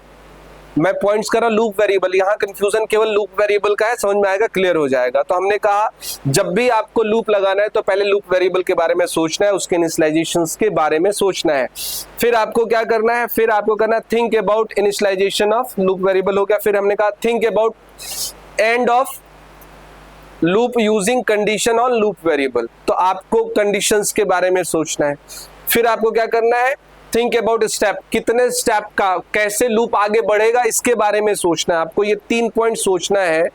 मैं पॉइंट्स कर रहा हूं लूप वेरिएबल, यहाँ कंफ्यूजन केवल लूप वेरिएबल का है, समझ में आएगा, क्लियर हो जाएगा। तो हमने कहा जब भी आपको लूप लगाना है तो पहले लूप वेरिएबल के बारे में सोचना है, उसके इनिशियलाइजेशंस के बारे में सोचना है। फिर आपको क्या करना है? फिर आपको करना है think about initialization of loop variable हो गया। फिर हमने कहा think about end of loop using condition on loop variable. तो आपको कंडीशंस के बारे में सोचना है। फिर आपको क्या करना है? थिंक अबाउट स्टेप, कितने स्टेप का, कैसे लूप आगे बढ़ेगा, इसके बारे में सोचना है आपको। ये 3 पॉइंट सोचना है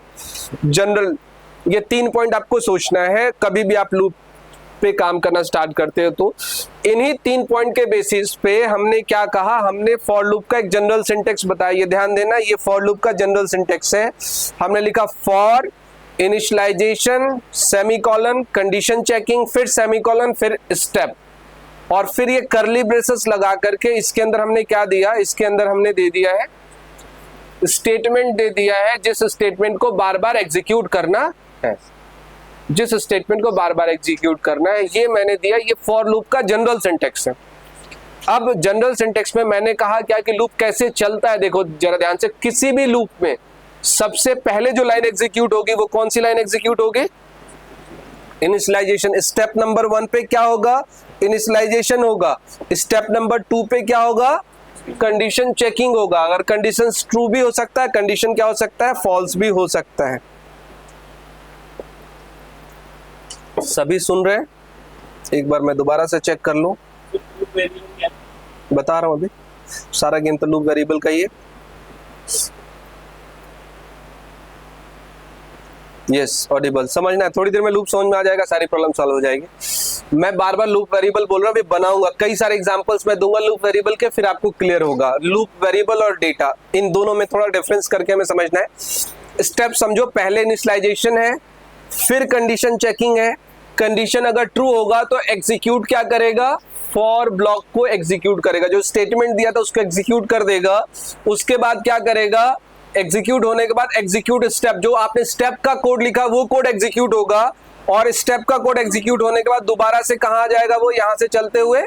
जनरल, ये 3 पॉइंट आपको सोचना है कभी भी आप लूप पे काम करना स्टार्ट करते हो। तो इन्हीं 3 पॉइंट के बेसिस पे हमने क्या कहा, हमने फॉर लूप का एक जनरल सिंटेक्स बताया। ये ध्यान देना, ये फॉर लूप का जनरल सिंटेक्स है। हमने लिखा for initialization semicolon condition checking, फिर सेमीकोलन, फिर स्टेप, और फिर ये करली ब्रेसेस लगा करके इसके अंदर हमने क्या दिया, इसके अंदर हमने दे दिया है स्टेटमेंट दे दिया है, जिस स्टेटमेंट को बार बार एग्जीक्यूट करना है, जिस स्टेटमेंट को बार बार एग्जीक्यूट करना है, ये मैंने दिया। ये फॉर लूप का जनरल सिंटेक्स है। अब जनरल सिंटेक्स में मैंने कहा क्या कि लूप कैसे चलता है। देखो जरा ध्यान से, किसी भी लूप में सबसे पहले जो लाइन एग्जीक्यूट होगी वो कौन सी लाइन एग्जीक्यूट होगी? इनिशियलाइजेशन। स्टेप नंबर 1 पे क्या होगा? इनिशियलाइजेशन होगा। स्टेप नंबर 2 पे क्या होगा? कंडीशन चेकिंग होगा। अगर कंडीशन ट्रू भी हो सकता है, कंडीशन क्या हो सकता है? फॉल्स भी हो सकता है। सभी सुन रहे हैं? एक बार मैं दोबारा से चेक कर लूं। बता रहा हूं, अभी सारा गेम तो लूप वेरिएबल का ही है। Yes, Audible. समझना है, थोड़ी देर में लूप समझ में आ जाएगा, सारी प्रॉब्लम सॉल्व हो जाएगी। मैं बार बार लूप वेरिएबल बोल रहा हूँ, अभी बनाऊंगा कई सारे एग्जांपल्स मैं दूंगा लूप वेरिएबल के, फिर आपको क्लियर होगा। लूप वेरिएबल और डेटा, इन दोनों में थोड़ा डिफरेंस करके हमें समझना है। स्टेप समझो, पहले इनिशियलाइजेशन है, फिर कंडीशन चेकिंग है। कंडीशन अगर ट्रू होगा तो एग्जीक्यूट क्या करेगा? फॉर ब्लॉक को एग्जीक्यूट करेगा, जो स्टेटमेंट दिया था उसको एग्जीक्यूट कर देगा। उसके बाद क्या करेगा? एग्जीक्यूट होने के बाद एग्जीक्यूट स्टेप, जो आपने स्टेप का कोड लिखा वो कोड एग्जीक्यूट होगा, और स्टेप का कोड एग्जीक्यूट होने के बाद दोबारा से कहां आ जाएगा? वो यहां से चलते हुए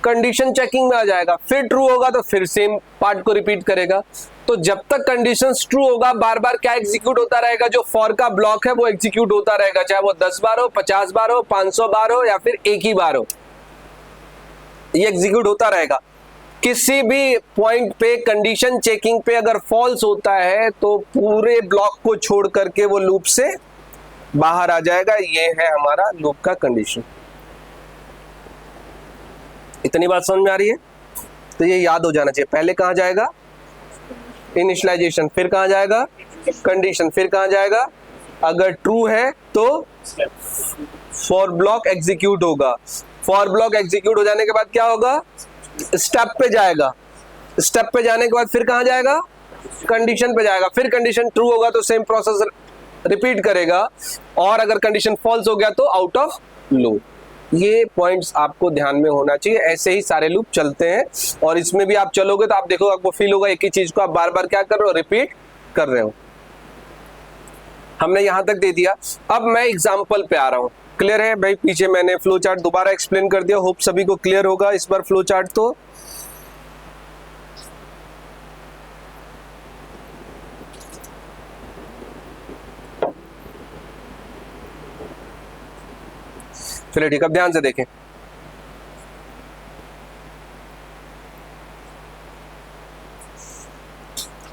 कंडीशन चेकिंग में आ जाएगा। फिर ट्रू होगा तो फिर सेम पार्ट को रिपीट करेगा। तो जब तक कंडीशन ट्रू होगा बार बार क्या एग्जीक्यूट होता रहेगा, जो फॉर का ब्लॉक है वो एग्जीक्यूट होता रहेगा, चाहे वो 10 बार हो, 50 बार हो, 500 बार हो या फिर एक ही बार हो, ये एग्जीक्यूट होता रहेगा। किसी भी पॉइंट पे कंडीशन चेकिंग पे अगर फॉल्स होता है तो पूरे ब्लॉक को छोड़ करके वो लूप से बाहर आ जाएगा। ये है हमारा लूप का कंडीशन। इतनी बात समझ में आ रही है? तो ये याद हो जाना चाहिए। पहले कहां जाएगा? इनिशियलाइजेशन, फिर कहां जाएगा? कंडीशन, फिर कहां जाएगा? अगर ट्रू है तो फॉर ब्लॉक एग्जीक्यूट होगा। फॉर ब्लॉक एग्जीक्यूट हो जाने के बाद क्या होगा? स्टेप पे जाएगा। स्टेप पे जाने के बाद फिर कहां जाएगा? कंडीशन पे जाएगा। फिर कंडीशन ट्रू होगा तो सेम प्रोसेस रिपीट करेगा, और अगर कंडीशन फॉल्स हो गया तो आउट ऑफ लूप। ये पॉइंट्स आपको ध्यान में होना चाहिए। ऐसे ही सारे लूप चलते हैं, और इसमें भी आप चलोगे तो आप देखोगे, आपको फील होगा एक ही चीज को आप बार बार क्या कर रहे हो? रिपीट कर रहे हो। हमने यहां तक दे दिया। अब मैं एग्जाम्पल पे आ रहा हूं। क्लियर है भाई? पीछे मैंने फ्लो चार्ट दोबारा एक्सप्लेन कर दिया, होप सभी को क्लियर होगा इस बार फ्लो चार्ट। तो चलिए ठीक, अब ध्यान से देखें।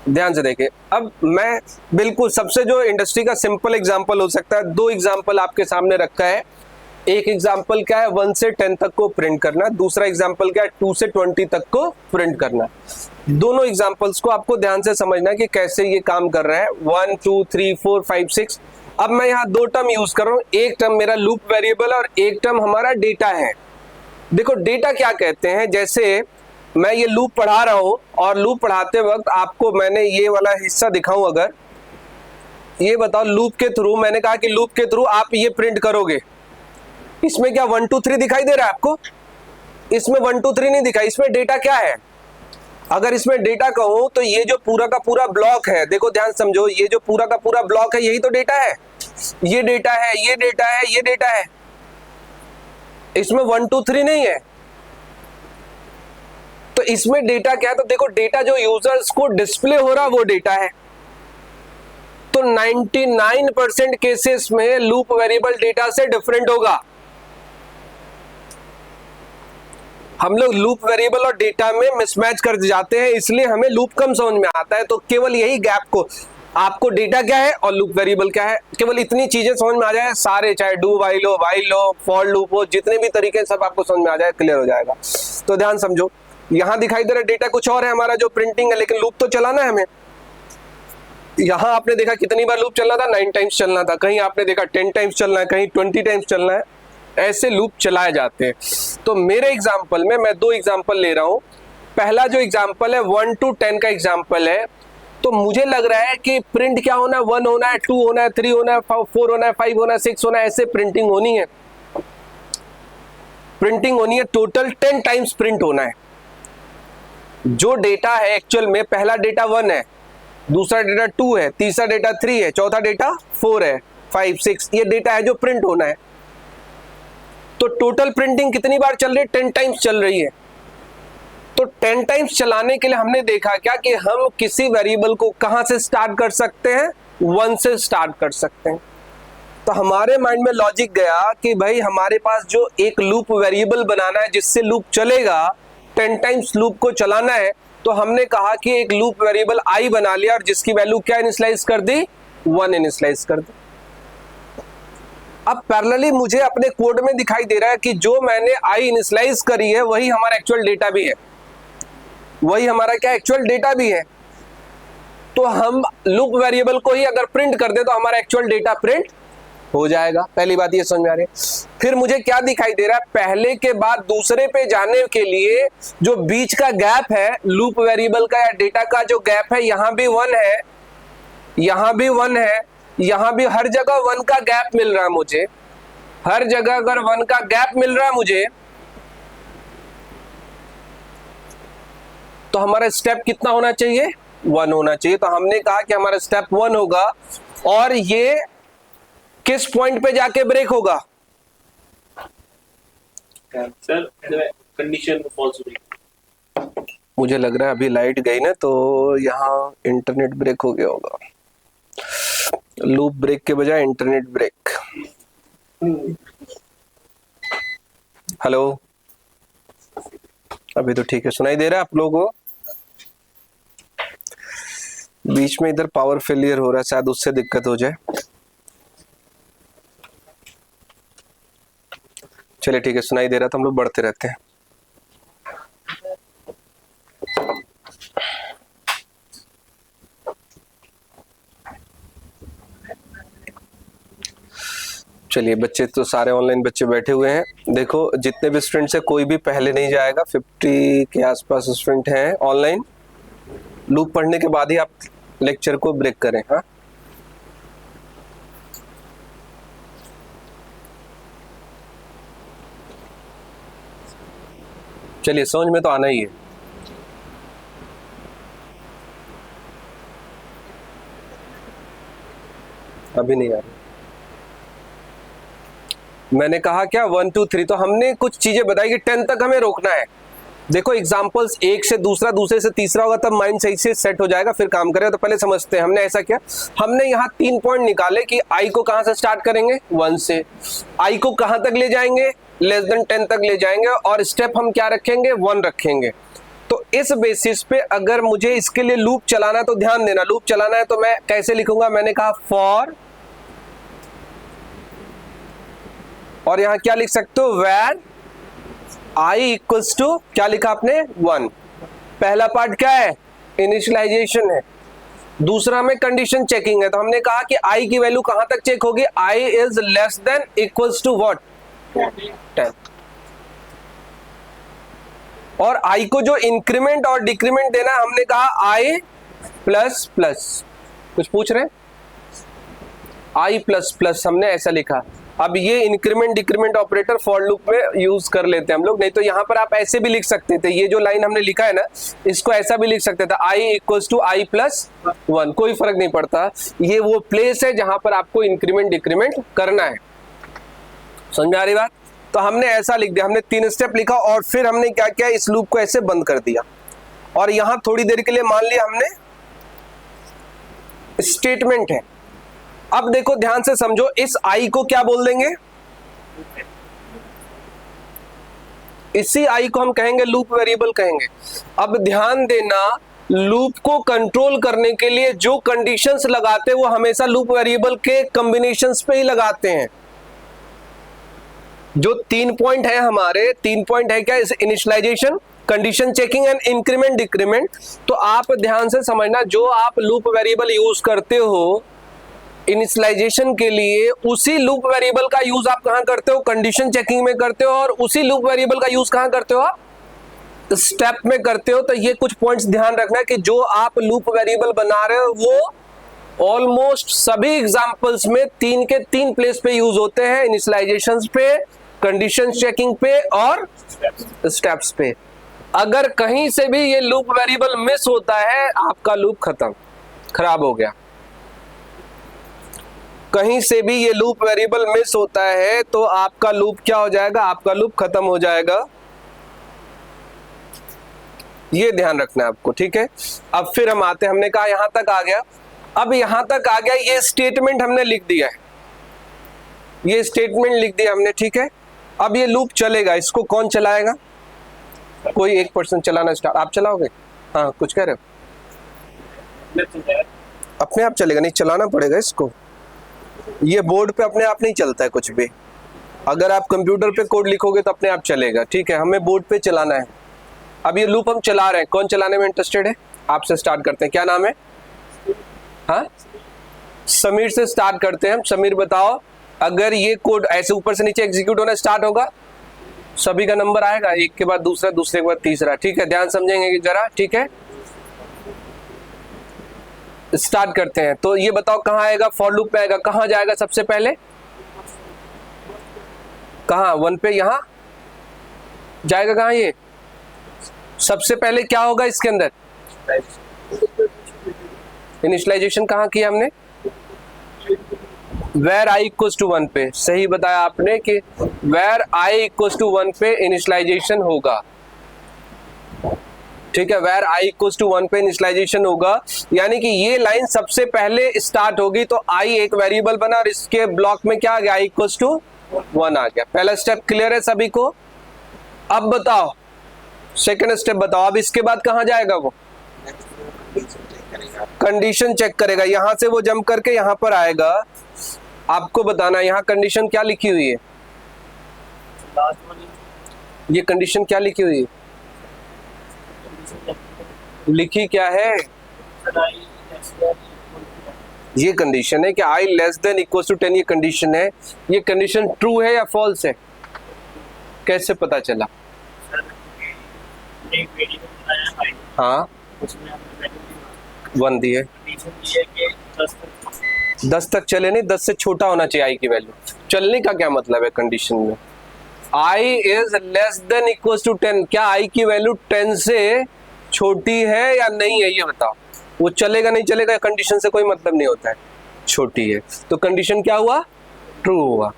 ध्यान से देखें। अब मैं बिल्कुल सबसे जो इंडस्ट्री का सिंपल एग्जांपल हो सकता है, दो एग्जांपल आपके सामने रखा है। एक एग्जांपल क्या है? 1 से 10 तक को प्रिंट करना। दूसरा एग्जांपल क्या है? 2 से 20 तक को प्रिंट करना। दोनों एग्जांपल्स को आपको ध्यान से समझना है कि कैसे ये काम कर रहा है। 1 2 3 4 5 6। अब मैं यहाँ दो टर्म यूज कर रहा हूँ। एक टर्म मेरा लूप वेरिएबल और एक टर्म हमारा डेटा है। देखो डेटा क्या कहते हैं, जैसे मैं ये लूप पढ़ा रहा हूं और लूप पढ़ाते वक्त आपको मैंने ये वाला हिस्सा दिखाऊं, अगर ये बताओ लूप के थ्रू, मैंने कहा कि लूप के थ्रू आप ये प्रिंट करोगे, इसमें क्या 1 2 3 दिखाई दे रहा है आपको? इसमें 1 2 3 नहीं दिखाई। इसमें डेटा क्या है? अगर इसमें डेटा कहूं तो ये जो पूरा का पूरा ब्लॉक है, देखो ध्यान समझो, ये जो पूरा का पूरा ब्लॉक है यही तो डेटा है। ये डेटा है, ये डेटा है, ये डेटा है। इसमें 1 2 3 नहीं है। तो इसमें डेटा क्या है? तो देखो डेटा जो यूजर्स को डिस्प्ले हो रहा वो डेटा है। तो 99% केसेस में लूप वेरिएबल डेटा से डिफरेंट होगा। हम लोग लूप वेरिएबल और डेटा में मिसमैच कर जाते हैं, इसलिए हमें लूप कम समझ में आता है। तो केवल यही गैप को, आपको डेटा क्या है और लूप वेरिएबल क्या है, केवल इतनी चीजें समझ में आ जाए, सारे चाहे डू वाइल हो, फॉर लूप हो, जितने भी तरीके सब आपको समझ में आ जाए, क्लियर हो जाएगा। तो ध्यान समझो, यहां दिखाई दे रहा डेटा कुछ और है हमारा जो प्रिंटिंग है, लेकिन लूप तो चलाना है हमें। यहां आपने देखा कितनी बार लूप चलना था? 9 टाइम्स चलना था। कहीं आपने देखा 10 टाइम्स चलना है, कहीं 20 टाइम्स चलना है। ऐसे लूप चलाए जाते हैं। तो मेरे एग्जाम्पल में मैं दो एग्जाम्पल ले रहा हूं। पहला जो एग्जाम्पल है 1 to 10 का एग्जाम्पल है। तो मुझे लग रहा है कि प्रिंट क्या होना है? 1 होना है, 2 होना है, 3 होना है, 4 होना है, 5 होना है, 6 होना है, ऐसे प्रिंटिंग होनी है। प्रिंटिंग होनी है, टोटल 10 टाइम्स प्रिंट होना है। जो डेटा है एक्चुअल में, पहला डेटा 1 है, दूसरा डेटा 2 है, तीसरा डेटा 3 है, चौथा डेटा 4 है, 5 6, ये डेटा है जो प्रिंट होना है। तो टोटल प्रिंटिंग कितनी बार चल रही है? 10 टाइम्स चल रही है। तो 10 टाइम्स चलाने के लिए हमने देखा क्या कि हम किसी वेरिएबल को कहां से स्टार्ट कर सकते हैं? 1 से स्टार्ट कर सकते हैं। तो हमारे माइंड में लॉजिक गया कि भाई हमारे पास जो एक लूप वेरिएबल बनाना है जिससे लूप चलेगा, 10 टाइम्स लूप को चलाना है, तो हमने कहा कि एक लूप वेरिएबल आई बना लिया और जिसकी वैल्यू क्या इनिशियलाइज कर दी? 1 इनिशियलाइज कर दी। अब पैरेलली मुझे अपने कोड में दिखाई दे रहा है कि जो मैंने आई इनिशियलाइज करी है वही हमारा एक्चुअल डेटा भी है, वही हमारा क्या एक्चुअल डेटा भी है। तो हम लूप वेरिएबल को ही अगर प्रिंट कर दे तो हमारा एक्चुअल डेटा प्रिंट हो जाएगा। पहली बात ये समझ में आ रही है। फिर मुझे क्या दिखाई दे रहा है? पहले के बाद दूसरे पे जाने के लिए जो बीच का गैप है लूप वेरिएबल का या डेटा का, जो गैप है, यहां भी 1 है, यहां भी 1 है, यहां भी, हर जगह 1 का गैप मिल रहा है मुझे। हर जगह अगर 1 का गैप मिल रहा है मुझे, तो हमारा स्टेप कितना होना चाहिए? 1 होना चाहिए। तो हमने कहा कि हमारा स्टेप 1 होगा, और ये किस पॉइंट पे जाके ब्रेक होगा? सर कंडीशन फॉल्स हो रही मुझे लग रहा है अभी लाइट गई ना तो यहाँ इंटरनेट ब्रेक हो गया होगा। लूप ब्रेक के बजाय इंटरनेट ब्रेक। हेलो, अभी तो ठीक है, सुनाई दे रहा है आप लोगों को? बीच में इधर पावर फेलियर हो रहा है, शायद उससे दिक्कत हो जाए। चलिए ठीक है, सुनाई दे रहा था, हम लोग बढ़ते रहते हैं। चलिए, बच्चे तो सारे ऑनलाइन बच्चे बैठे हुए हैं। देखो, जितने भी स्टूडेंट्स हैं कोई भी पहले नहीं जाएगा। 50 के आसपास स्टूडेंट हैं ऑनलाइन। लूप पढ़ने के बाद ही आप लेक्चर को ब्रेक करें। हाँ, चलिए, समझ में तो आना ही है। अभी नहीं आ रहा। मैंने कहा क्या 1 2 3, तो हमने कुछ चीजें बताई कि 10 तक हमें रोकना है। देखो, एग्जाम्पल्स एक से दूसरा, दूसरे से तीसरा होगा तब माइंड सही से सेट हो जाएगा, फिर काम करेगा। तो पहले समझते हैं हमने ऐसा किया। हमने यहाँ 3 पॉइंट निकाले कि आई को कहां से स्टार्ट करेंगे, 1 से। आई को कहां तक ले जाएंगे, लेस देन 10 तक ले जाएंगे, और स्टेप हम क्या रखेंगे, 1 रखेंगे। तो इस बेसिस पे अगर मुझे इसके लिए लूप चलाना है तो ध्यान देना, लूप चलाना है तो मैं कैसे लिखूंगा, मैंने कहा फॉर, और यहां क्या लिख सकते हो, वेर आई इक्वल्स टू, क्या लिखा आपने, 1। पहला पार्ट क्या है, इनिशियलाइजेशन है। दूसरा में कंडीशन चेकिंग है। तो हमने कहा कि आई की वैल्यू कहां तक चेक होगी, I is less than equals to what, 10। और आई को जो इंक्रीमेंट और डिक्रीमेंट देना है, हमने कहा आई प्लस प्लस। कुछ पूछ रहे हैं, आई प्लस प्लस हमने ऐसा लिखा। अब ये increment decrement operator for loop में यूज कर लेते हैं हम लोग। नहीं तो यहां पर आप ऐसे भी लिख सकते थे, ये जो लाइन हमने लिखा है ना, इसको ऐसा भी लिख सकते थे, I equals to I plus 1, कोई फर्क नहीं पड़ता। ये वो प्लेस है जहां पर आपको इंक्रीमेंट डिक्रीमेंट करना है। समझ में आ रही बात? तो हमने ऐसा लिख दिया, हमने 3 स्टेप लिखा, और फिर हमने क्या किया, इस लूप को ऐसे बंद कर दिया। और यहां थोड़ी देर के लिए मान लिया हमने स्टेटमेंट है। अब देखो, ध्यान से समझो, इस आई को क्या बोल देंगे, इसी आई को हम कहेंगे लूप वेरिएबल कहेंगे। अब ध्यान देना, लूप को कंट्रोल करने के लिए जो कंडीशंस लगाते हैं वो हमेशा लूप वेरिएबल के कॉम्बिनेशंस पे ही लगाते हैं। जो 3 पॉइंट है हमारे, 3 पॉइंट है क्या, initialization, condition checking and increment decrement. तो आप ध्यान से समझना, जो आप लूप वेरिएबल यूज करते हो इनिशियलाइजेशन के लिए, उसी लूप वेरिएबल का यूज आप कहां करते हो, कंडीशन चेकिंग में करते हो, और उसी लूप वेरिएबल का यूज कहां करते हो, आप स्टेप में करते हो। तो ये कुछ पॉइंट्स ध्यान रखना है कि जो आप लूप वेरिएबल बना रहे हो वो ऑलमोस्ट सभी एग्जांपल्स में 3 के 3 प्लेस पे यूज होते हैं, इनिशियलाइजेशन पे, कंडीशन चेकिंग पे और स्टेप्स पे। अगर कहीं से भी ये लूप वेरिएबल मिस होता है, आपका लूप खत्म, खराब हो गया। कहीं से भी ये लूप वेरिएबल मिस होता है तो आपका लूप क्या हो जाएगा, आपका लूप खत्म हो जाएगा। ये ध्यान रखना है आपको, ठीक है। अब फिर हम आते हैं, हमने कहा यहां तक आ गया। अब यहां तक आ गया, ये स्टेटमेंट हमने लिख दिया है, ये स्टेटमेंट लिख दिया हमने, ठीक है। अब ये लूप चलेगा, इसको कौन चलाएगा, कोई एक पर्सन चलाना स्टार्ट, आप चलाओगे? हाँ, कुछ कह रहे हो? अपने आप चलेगा? नहीं, चलाना पड़ेगा इसको। ये बोर्ड पे अपने आप नहीं चलता है कुछ भी। अगर आप कंप्यूटर पे कोड लिखोगे तो अपने आप चलेगा, ठीक है। हमें बोर्ड पे चलाना है। अब ये लूप हम चला रहे हैं, कौन चलाने में इंटरेस्टेड है? आपसे स्टार्ट करते हैं, क्या नाम है? हाँ, समीर से स्टार्ट करते हैं हम। समीर बताओ, अगर ये कोड ऐसे ऊपर से नीचे एग्जीक्यूट होना स्टार्ट होगा, सभी का नंबर आएगा, एक के बाद दूसरा, दूसरे के बाद तीसरा, ठीक है। ध्यान समझेंगे जरा, ठीक है। स्टार्ट करते हैं। तो ये बताओ कहां आएगा, फॉर लूप में आएगा, कहां जाएगा सबसे पहले, कहां, 1 पे, यहां जाएगा, कहां ये सबसे पहले क्या होगा इसके अंदर, इनिशियलाइजेशन कहां किया हमने, वेर आई इक्वल्स टू 1 पे। सही बताया आपने कि वेर आई इक्वल्स टू 1 पे इनिशियलाइजेशन होगा। ठीक है, वेर आई इक्वल्स टू 1 पे इनिशियलाइजेशन होगा, यानी कि ये लाइन सबसे पहले स्टार्ट होगी तो आई एक वेरिएबल बना और इसके ब्लॉक में क्या आ गया, आई इक्वल्स टू 1 आ गया। पहला स्टेप क्लियर है सभी को। अब बताओ सेकंड स्टेप बताओ, अब इसके बाद कहां जाएगा वो, कंडीशन चेक करेगा, यहां से वो जंप करके यहां पर आएगा। आपको बताना यहां कंडीशन क्या लिखी हुई है, ये कंडीशन क्या लिखी हुई है, लिखी क्या है, ये कंडीशन है कि आई लेस देन इक्वल टू 10, ये कंडीशन है। ये कंडीशन ट्रू है या फॉल्स है, कैसे पता चला? हाँ 1 दी है, 10 तक चले नहीं, 10 से छोटा होना चाहिए आई की वैल्यू। चलने का क्या मतलब है कंडीशन में, I is less than equal to 10, क्या आई की वैल्यू 10 से छोटी है या नहीं है, ये बताओ। वो चलेगा नहीं चलेगा कंडीशन से कोई मतलब नहीं होता है, छोटी है तो कंडीशन क्या हुआ, ट्रू हुआ।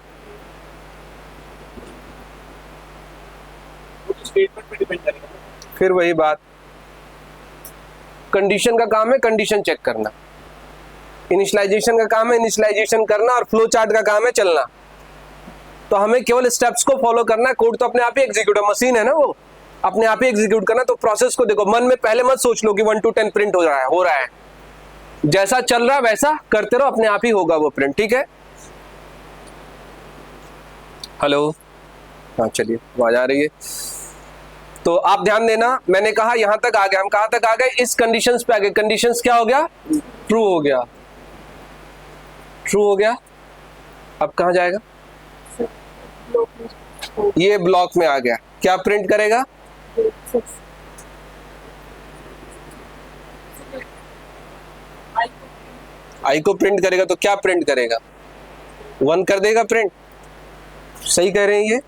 फिर वही बात, कंडीशन का काम है कंडीशन चेक करना, इनिशियलाइजेशन का काम है इनिशियलाइजेशन करना, और फ्लो चार्ट का काम है चलना। तो हमें केवल स्टेप्स को फॉलो करना है, कोड तो अपने आप ही एग्जीक्यूट, मशीन है ना वो, अपने आप ही एग्जीक्यूट करना। तो प्रोसेस को देखो, मन में पहले मत सोच लो कि 1 to 10 प्रिंट हो रहा है, जैसा चल रहा है वैसा करते रहो, अपने आप ही होगा वो प्रिंट, ठीक है। हेलो, हाँ चलिए आवाज आ रही है। तो आप ध्यान देना, मैंने कहा यहां तक आ गए, हम कहां तक आ गए, इस कंडीशंस पे आ गए। कंडीशंस क्या हो गया, ट्रू हो गया, ट्रू हो गया। अब कहां जाएगा, ये ब्लॉक में आ गया, क्या प्रिंट करेगा, आई को प्रिंट करेगा। तो क्या प्रिंट करेगा, 1 कर देगा प्रिंट, सही कह रहे हैं ये।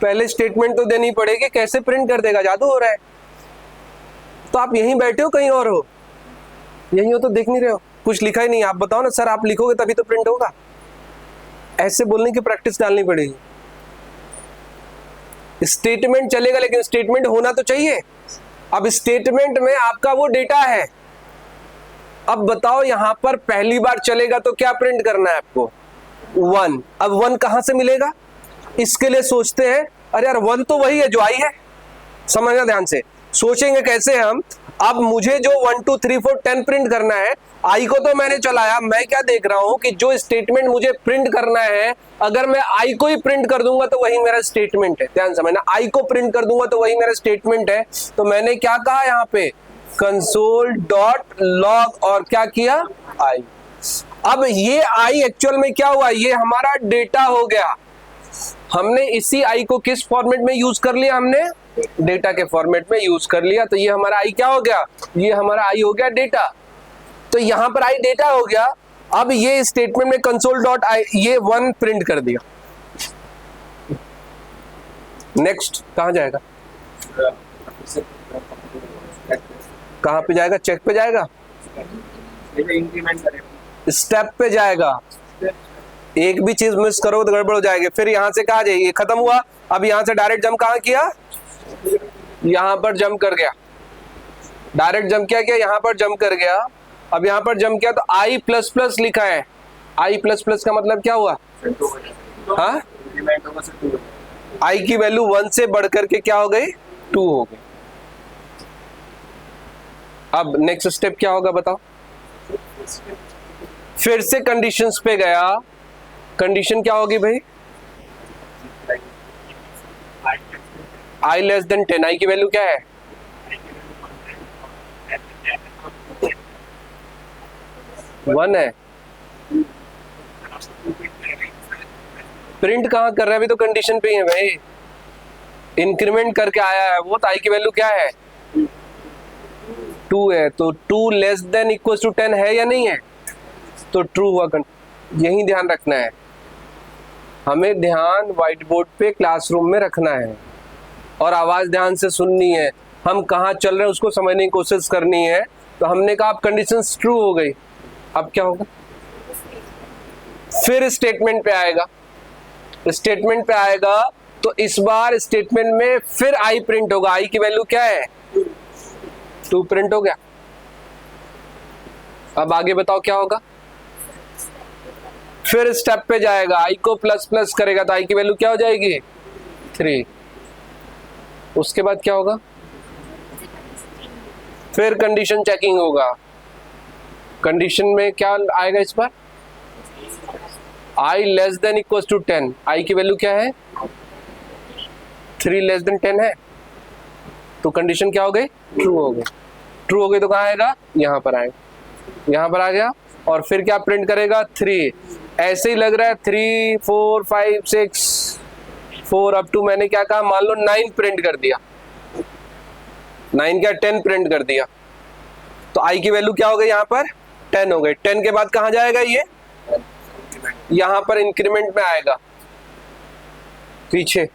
पहले स्टेटमेंट तो देनी पड़ेगी, कैसे प्रिंट कर देगा, जादू हो रहा है। तो आप यहीं बैठे हो कहीं और हो, यहीं हो तो देख नहीं रहे हो, कुछ लिखा ही नहीं। आप बताओ ना सर, आप लिखोगे तभी तो प्रिंट होगा, ऐसे बोलने की प्रैक्टिस डालनी पड़ेगी। स्टेटमेंट चलेगा लेकिन स्टेटमेंट होना तो चाहिए। अब स्टेटमेंट में आपका वो डेटा है, अब बताओ यहां पर पहली बार चलेगा तो क्या प्रिंट करना है आपको, 1। अब 1 कहां से मिलेगा, इसके लिए सोचते हैं, अरे यार 1 तो वही है जो आई है, समझना ध्यान से, सोचेंगे कैसे हम। अब मुझे जो 1 2 3 4 10 प्रिंट करना है, आई को तो मैंने चलाया, मैं क्या देख रहा हूं कि जो स्टेटमेंट मुझे प्रिंट करना है, अगर मैं आई को ही प्रिंट कर दूंगा तो वही मेरा स्टेटमेंट है। ध्यान समझना, आई को प्रिंट कर दूंगा तो वही मेरा स्टेटमेंट है। तो मैंने क्या कहा यहाँ पे, कंसोल डॉट लॉग, और क्या किया, आई। अब ये आई एक्चुअल में क्या हुआ, ये हमारा डेटा हो गया। हमने इसी आई को किस फॉर्मेट में यूज कर लिया, हमने डेटा के फॉर्मेट में यूज कर लिया। तो ये हमारा आई क्या हो गया, ये हमारा आई हो गया डेटा। तो यहां पर आई डेटा हो गया। अब ये स्टेटमेंट में कंसोल डॉट आई, ये 1 प्रिंट कर दिया। नेक्स्ट कहां जाएगा, कहां पे जाएगा, चेक पे जाएगा, स्टेप पे जाएगा। एक भी चीज मिस करो तो गड़बड़ हो जाएगी। फिर यहां से कहा जाएगी, खत्म हुआ। अब यहां से डायरेक्ट जंप कहां किया, यहां पर जंप कर गया, डायरेक्ट जंप क्या किया, यहां पर जंप कर गया। अब यहां पर जंप किया तो आई प्लस प्लस लिखा है, आई प्लस प्लस का मतलब क्या हुआ, हाँ, आई की वैल्यू 1 से बढ़ करके क्या हो गई, 2 हो गई। अब नेक्स्ट स्टेप क्या होगा बताओ, फिर से कंडीशंस पे गया। कंडीशन क्या होगी भाई, आई लेस देन 10, आई की वैल्यू क्या है, वन है। प्रिंट कहां कर रहा है, अभी तो कंडीशन पे ही है भाई, इंक्रीमेंट करके आया है वो। तो आई की वैल्यू क्या है, 2 है। तो 2 लेस देन इक्वल टू 10 है या नहीं है, तो ट्रू हुआ। यही ध्यान रखना है हमें, ध्यान व्हाइट बोर्ड पे क्लासरूम में रखना है और आवाज ध्यान से सुननी है। हम कहाँ चल रहे हैं उसको समझने की कोशिश करनी है। तो हमने कहा अब कंडीशंस ट्रू हो गई, अब क्या होगा, फिर स्टेटमेंट पे आएगा। स्टेटमेंट पे आएगा तो इस बार स्टेटमेंट में फिर आई प्रिंट होगा। आई की वैल्यू क्या है? 2 प्रिंट हो गया। अब आगे बताओ क्या होगा? फिर स्टेप पे जाएगा, आई को प्लस प्लस करेगा तो आई की वैल्यू क्या हो जाएगी? 3। उसके बाद क्या होगा? फिर कंडीशन चेकिंग होगा। कंडीशन में क्या आएगा इस बार? आई लेस देन इक्वल टू 10। आई की वैल्यू क्या है? 3 लेस देन 10 है, तो कंडीशन क्या हो गई? ट्रू हो गई। ट्रू हो गई तो कहाँ आएगा? यहाँ पर आएगा, यहाँ पर आ गया। और फिर क्या प्रिंट करेगा? 3। ऐसे ही लग रहा है 3 4 5 6 4 अप टू मैंने क्या कहा, मान लो 9 प्रिंट कर दिया। 9 क्या 10 प्रिंट कर दिया, तो आई की वैल्यू क्या हो गई? यहाँ पर 10 हो गई। 10 के बाद कहाँ जाएगा? ये यहाँ पर इंक्रीमेंट में आएगा, पीछे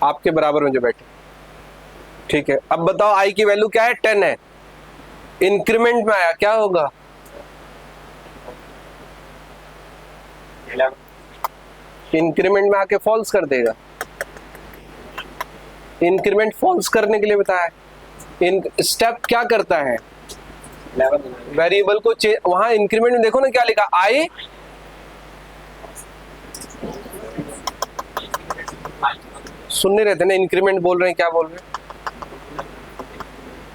आपके बराबर में जो बैठे। ठीक है, अब बताओ आई की वैल्यू क्या है? 10 है, इंक्रीमेंट में आया, क्या होगा? इंक्रीमेंट में आके फॉल्स कर देगा। इंक्रीमेंट फॉल्स करने के लिए बताया। इन स्टेप क्या करता है? वेरिएबल को चेंज। वहां इंक्रीमेंट में देखो ना क्या लिखा, आई सुन नहीं रहते ना, इंक्रीमेंट बोल रहे हैं, क्या बोल रहे हैं?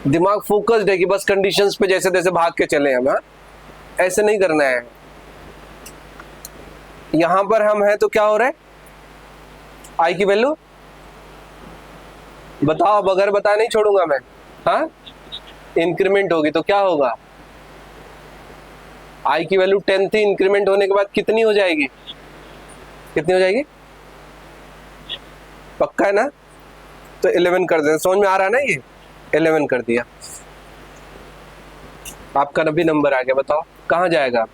दिमाग फोकस्ड है कि बस कंडीशंस पे जैसे तैसे भाग के चले हम। ऐसे नहीं करना है। यहां पर हम हैं तो क्या हो रहा है? आई की वैल्यू बताओ, बगैर बताए नहीं छोड़ूंगा मैं। हाँ, इंक्रीमेंट होगी तो क्या होगा? आई की वैल्यू 10 थी, इंक्रीमेंट होने के बाद कितनी हो जाएगी? कितनी हो जाएगी? पक्का है ना? तो 11 कर दें। समझ में आ रहा है ना? ये 11 कर दिया, आपका भी नंबर आ गया। बताओ कहां जाएगा?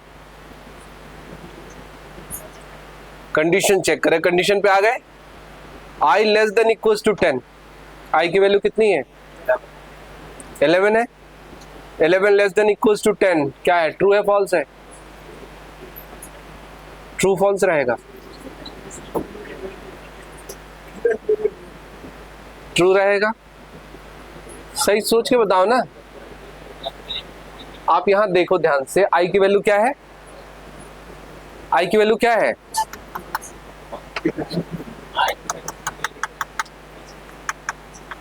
कंडीशन चेक करें। कंडीशन पे आ गए, आई लेस देन इक्वल टू 10। आई की वैल्यू कितनी है? 11 है। 11 लेस देन इक्वल टू 10 क्या है? ट्रू है, फॉल्स है? ट्रू फॉल्स रहेगा। ट्रू रहेगा। सही सोच के बताओ ना। आप यहां देखो ध्यान से, आई की वैल्यू क्या है? आई की वैल्यू क्या है?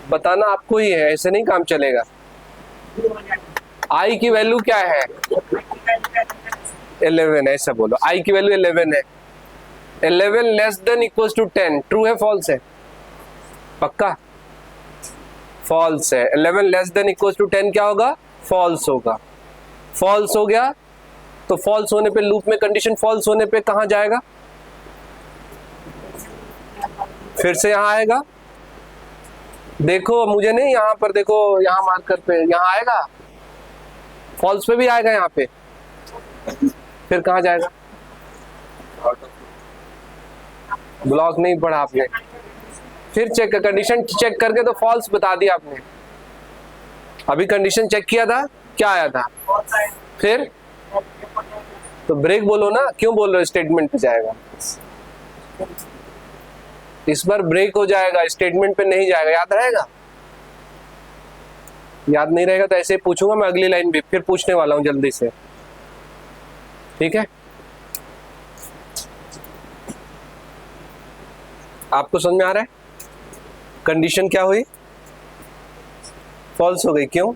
बताना आपको ही है, ऐसे नहीं काम चलेगा। आई की वैल्यू क्या है? 11। ऐसा बोलो, आई की वैल्यू 11 है। 11 less than equal to 10 true है, फॉल्स है? पक्का फॉल्स है। 11 लेस देन इक्वल टू 10 क्या होगा? फॉल्स होगा। फॉल्स हो गया तो फॉल्स होने पे, लूप में कंडीशन फॉल्स होने पे कहां जाएगा? फिर से यहां आएगा। देखो मुझे नहीं, यहां पर देखो, यहां मार्कर पे यहां आएगा, फॉल्स पे भी आएगा यहां पे। फिर कहां जाएगा? ब्लॉक नहीं पढ़ा आपने। फिर चेक, कंडीशन चेक करके तो फॉल्स बता दिया आपने। अभी कंडीशन चेक किया था, क्या आया था? फिर तो ब्रेक बोलो ना, क्यों बोल रहे हो? स्टेटमेंट पे जाएगा। इस बार ब्रेक हो जाएगा, स्टेटमेंट पे नहीं जाएगा। याद रहेगा? याद नहीं रहेगा तो ऐसे ही पूछूंगा मैं अगली लाइन भी, फिर पूछने वाला हूं जल्दी से। ठीक है, आपको समझ में आ रहा है? कंडीशन क्या हुई? फॉल्स हो गई। क्यों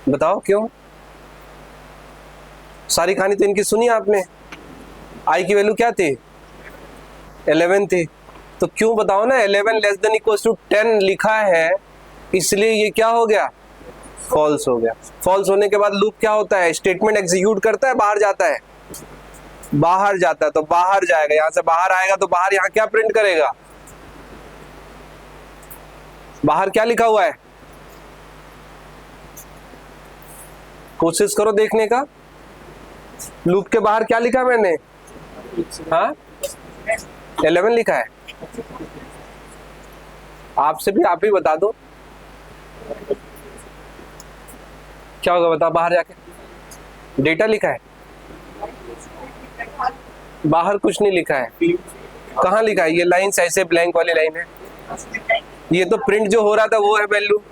बताओ क्यों? सारी कहानी तो इनकी सुनी आपने। आई की वैल्यू क्या थी? 11 थी। तो क्यों बताओ ना, 11 लेस देन इक्वल टू 10 लिखा है, इसलिए ये क्या हो गया? फॉल्स हो गया। फॉल्स होने के बाद लूप क्या होता है? स्टेटमेंट एग्जीक्यूट करता है, बाहर जाता है? बाहर जाता है, तो बाहर जाएगा। यहां से बाहर आएगा तो बाहर यहां क्या प्रिंट करेगा? बाहर क्या लिखा हुआ है? कोशिश करो देखने का। लूप के बाहर क्या लिखा मैंने? हाँ, 11 लिखा है। आपसे भी आप ही बता दो क्या होगा? बता, बाहर जाके डेटा लिखा है। बाहर कुछ नहीं लिखा है। कहाँ लिखा है? ये लाइन्स ऐसे ब्लैंक वाली लाइन है, ये तो प्रिंट जो हो रहा था वो है वैल्यू।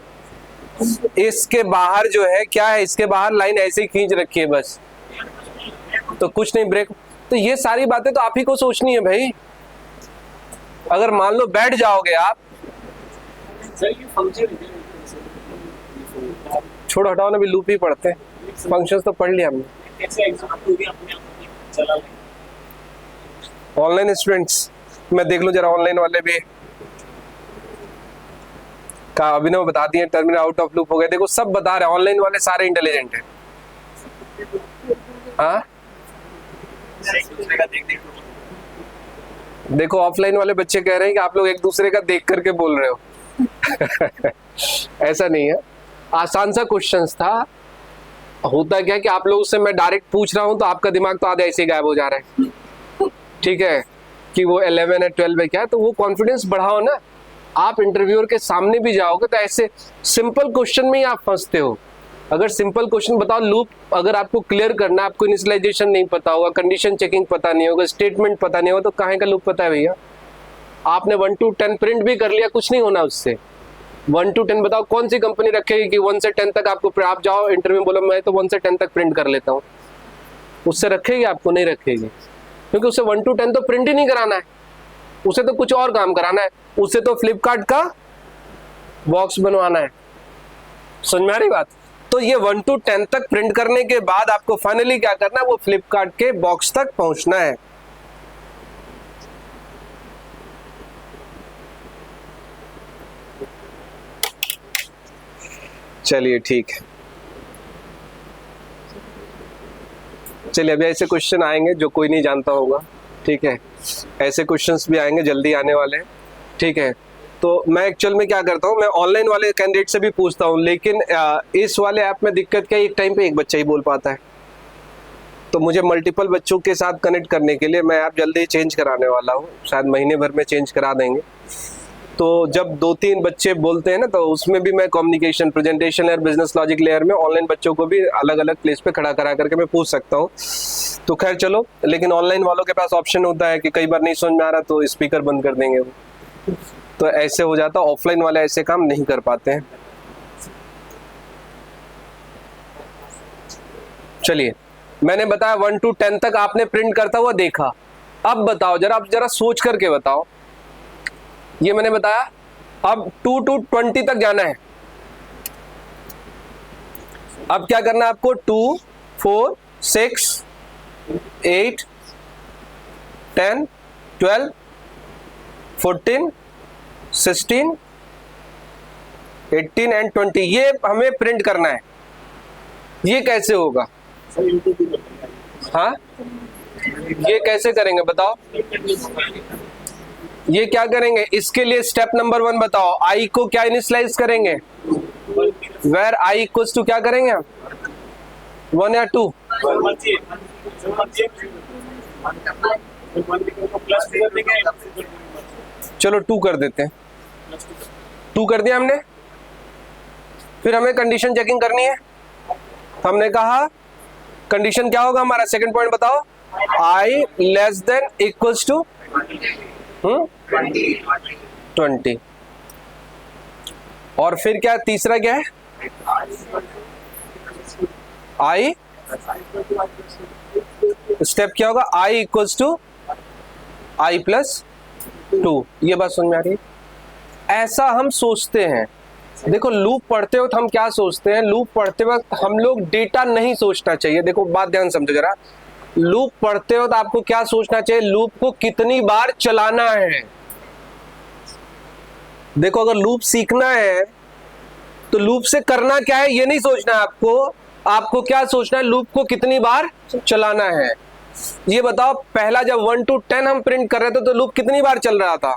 इसके बाहर जो है क्या है, इसके बाहर लाइन ऐसे ही खींच रखी है बस, तो कुछ नहीं ब्रेक। तो ये सारी बातें तो आप ही को सोचनी है भाई। अगर मान लो बैठ जाओगे आप, छोड़ो हटाओ ना, भी लूप ही पढ़ते हैं, फंक्शंस तो पढ़ लिया हमने। ऑनलाइन स्टूडेंट्स, मैं देख लूं जरा ऑनलाइन वाले भी का। अभिनव बता दिए टर्मिनल आउट ऑफ लूप हो गए। देखो सब बता रहे हैं, ऑनलाइन वाले सारे इंटेलिजेंट हैं। हाँ देखो ऑफलाइन वाले बच्चे कह रहे हैं कि आप लोग एक दूसरे का देख करके बोल रहे हो। ऐसा नहीं है, आसान सा क्वेश्चंस था। होता क्या है कि आप लोगों से मैं डायरेक्ट पूछ रहा हूं तो आपका दिमाग तो आधा ऐसे गायब हो जा रहा है, ठीक है, कि वो 11 है 12 है क्या है। तो वो कॉन्फिडेंस बढ़ाओ ना। आप इंटरव्यूअर के सामने भी जाओगे तो ऐसे सिंपल क्वेश्चन में ही आप फंसते हो। अगर सिंपल क्वेश्चन बताओ, लूप अगर आपको क्लियर करना है, आपको इनिशियलाइजेशन नहीं पता होगा, कंडीशन चेकिंग पता नहीं होगा, स्टेटमेंट पता नहीं होगा, तो काहे का लूप पता है भैया? आपने 1 to 10 प्रिंट भी कर लिया, कुछ नहीं होना उससे। 1 to 10 बताओ कौन सी कंपनी रखेगी कि 1 से 10 तक आपको, आप जाओ इंटरव्यू बोलो मैं तो 1 से 10 तक प्रिंट कर लेता हूँ, उससे रखेगी? आपको नहीं रखेगी, क्योंकि उसे 1 to 10 तो प्रिंट ही नहीं कराना है, उसे तो कुछ और काम कराना है, उसे तो फ्लिपकार्ट का बॉक्स बनवाना है। समझ में आ रही बात? तो ये 1 to 10 तक प्रिंट करने के बाद आपको फाइनली क्या करना है, वो फ्लिपकार्ट के बॉक्स तक पहुंचना है। चलिए ठीक है, चलिए अभी ऐसे क्वेश्चन आएंगे जो कोई नहीं जानता होगा, ठीक है, ऐसे क्वेश्चंस भी आएंगे, जल्दी आने वाले हैं, ठीक है। तो मैं एक्चुअल में क्या करता हूँ, मैं ऑनलाइन वाले कैंडिडेट से भी पूछता हूँ, लेकिन इस वाले ऐप में दिक्कत क्या है, एक टाइम पे एक बच्चा ही बोल पाता है, तो मुझे मल्टीपल बच्चों के साथ कनेक्ट करने के लिए मैं ऐप जल्दी चेंज कराने वाला हूँ, शायद महीने भर में चेंज करा देंगे। तो जब 2-3 बच्चे बोलते हैं ना, तो उसमें भी मैं communication, presentation layer, business logic layer में ऑनलाइन बच्चों को भी अलग अलग प्लेस पे खड़ा करा करके मैं पूछ सकता हूँ। तो खैर चलो, लेकिन ऑनलाइन वालों के पास ऑप्शन होता है कि कई बार नहीं समझ में आ रहा तो स्पीकर बंद कर देंगे वो, तो ऐसे हो जाता। ऑफलाइन वाले ऐसे काम नहीं कर पाते हैं। चलिए, मैंने बताया 1 to 10 तक आपने प्रिंट करता हुआ देखा। अब बताओ जरा, आप जरा सोच करके बताओ, ये मैंने बताया, अब 2 to 20 तक जाना है। अब क्या करना है आपको? 2, 4, 6, 8, 10, 12, 14, 16, 18 एंड 20, ये हमें प्रिंट करना है। ये कैसे होगा? हाँ, ये कैसे करेंगे बताओ? ये क्या करेंगे? इसके लिए स्टेप नंबर 1 बताओ, आई को क्या इनिशियलाइज करेंगे? वेर आई इक्वल्स टू क्या करेंगे? 1 या 2? चलो 2 कर देते हैं। 2 कर दिया हमने। फिर हमें कंडीशन चेकिंग करनी है। हमने कहा कंडीशन क्या होगा हमारा? सेकंड पॉइंट बताओ, आई लेस देन इक्वल्स टू 20। और फिर क्या तीसरा क्या है? आई, स्टेप क्या होगा? I equals to I plus 2। ये बात समझ में आ रही है? ऐसा हम सोचते हैं। देखो लूप पढ़ते वक्त हम क्या सोचते हैं? लूप पढ़ते वक्त हम लोग डेटा नहीं सोचना चाहिए। देखो बात ध्यान समझो जरा, लूप पढ़ते वक्त आपको क्या सोचना चाहिए? लूप को कितनी बार चलाना है। देखो अगर लूप सीखना है तो लूप से करना क्या है ये नहीं सोचना है आपको। आपको क्या सोचना है? लूप को कितनी बार चलाना है। ये बताओ, पहला जब 1 to 10 हम प्रिंट कर रहे थे तो लूप कितनी बार चल रहा था?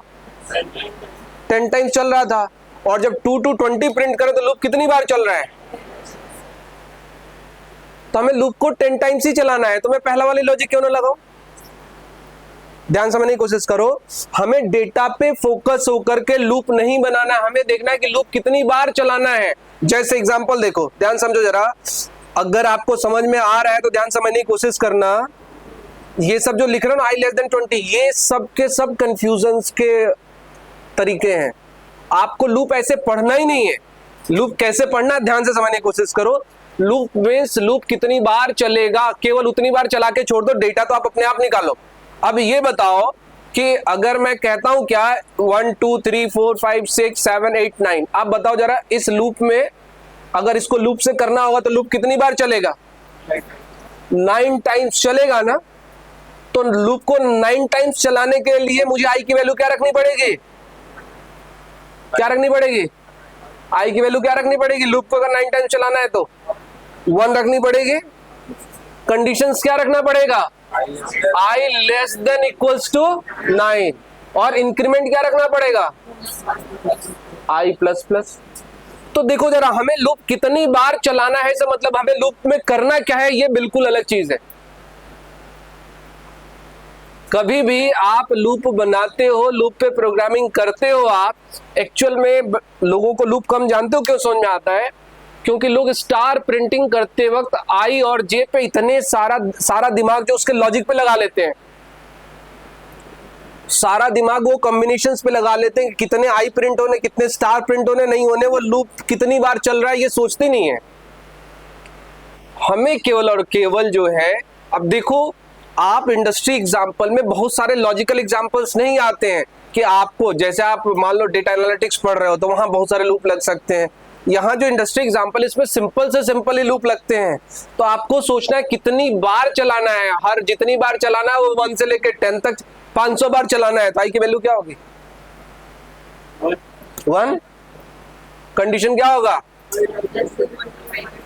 10 टाइम्स चल रहा था। और जब 2 to 20 प्रिंट करें तो लूप कितनी बार चल रहा है? तो हमें लूप को 10 टाइम्स ही चलाना है। तो मैं पहला वाली लॉजिक क्यों ना लगाऊं? ध्यान समझने की कोशिश करो। हमें डेटा पे फोकस होकर के लूप नहीं बनाना, हमें देखना है कि लूप कितनी बार चलाना है। जैसे एग्जांपल देखो, ध्यान समझो जरा। अगर आपको समझ में आ रहा है तो ध्यान समझने की कोशिश करना। ये सब जो लिख रहे हो ना, i <20, ये सब के सब कंफ्यूजन्स के तरीके हैं। आपको लूप ऐसे पढ़ना ही नहीं है। लूप कैसे पढ़ना है ध्यान से समझने की कोशिश करो। लूप मींस लूप कितनी बार चलेगा, केवल उतनी बार चला के छोड़ दो, डेटा तो आप अपने आप निकालो। अब ये बताओ कि अगर मैं कहता हूं क्या 1 2 3 4 5 6 7 8 9, आप बताओ जरा इस लूप में अगर इसको लूप से करना होगा तो लूप कितनी बार चलेगा? 9 टाइम्स चलेगा ना। तो लूप को 9 टाइम्स चलाने के लिए मुझे आई की वैल्यू क्या रखनी पड़ेगी? क्या रखनी पड़ेगी? आई की वैल्यू क्या रखनी पड़ेगी? लूप को अगर 9 टाइम्स चलाना है तो 1 रखनी पड़ेगी। कंडीशंस क्या रखना पड़ेगा? i less than equals to 9, और इंक्रीमेंट क्या रखना पड़ेगा? i plus plus. तो देखो जरा, हमें लूप कितनी बार चलाना है इसका मतलब हमें लूप में करना क्या है ये बिल्कुल अलग चीज है। कभी भी आप लूप बनाते हो, लूप पे प्रोग्रामिंग करते हो, आप एक्चुअल में लोगों को लूप कम जानते हो क्यों समझ में आता है? क्योंकि लोग स्टार प्रिंटिंग करते वक्त आई और जे पे इतने सारा दिमाग जो उसके लॉजिक पे लगा लेते हैं, सारा दिमाग वो कॉम्बिनेशंस पे लगा लेते हैं कि कितने आई प्रिंट होने, कितने स्टार प्रिंट होने, नहीं होने, वो लूप कितनी बार चल रहा है ये सोचते नहीं है। हमें केवल और केवल जो है, अब देखो आप इंडस्ट्री एग्जाम्पल में बहुत सारे लॉजिकल एग्जाम्पल्स नहीं आते हैं कि आपको, जैसे आप मान लो डेटा एनालिटिक्स पढ़ रहे हो तो वहां बहुत सारे लूप लग सकते हैं। यहाँ जो इंडस्ट्री एग्जाम्पल इसमें सिंपल से सिंपल ही लूप लगते हैं। तो आपको सोचना है कितनी बार चलाना है, हर जितनी बार चलाना है वो 1 से लेकर 10 तक 500 बार चलाना है। तो आई की वैल्यू क्या होगी? 1। कंडीशन क्या होगा?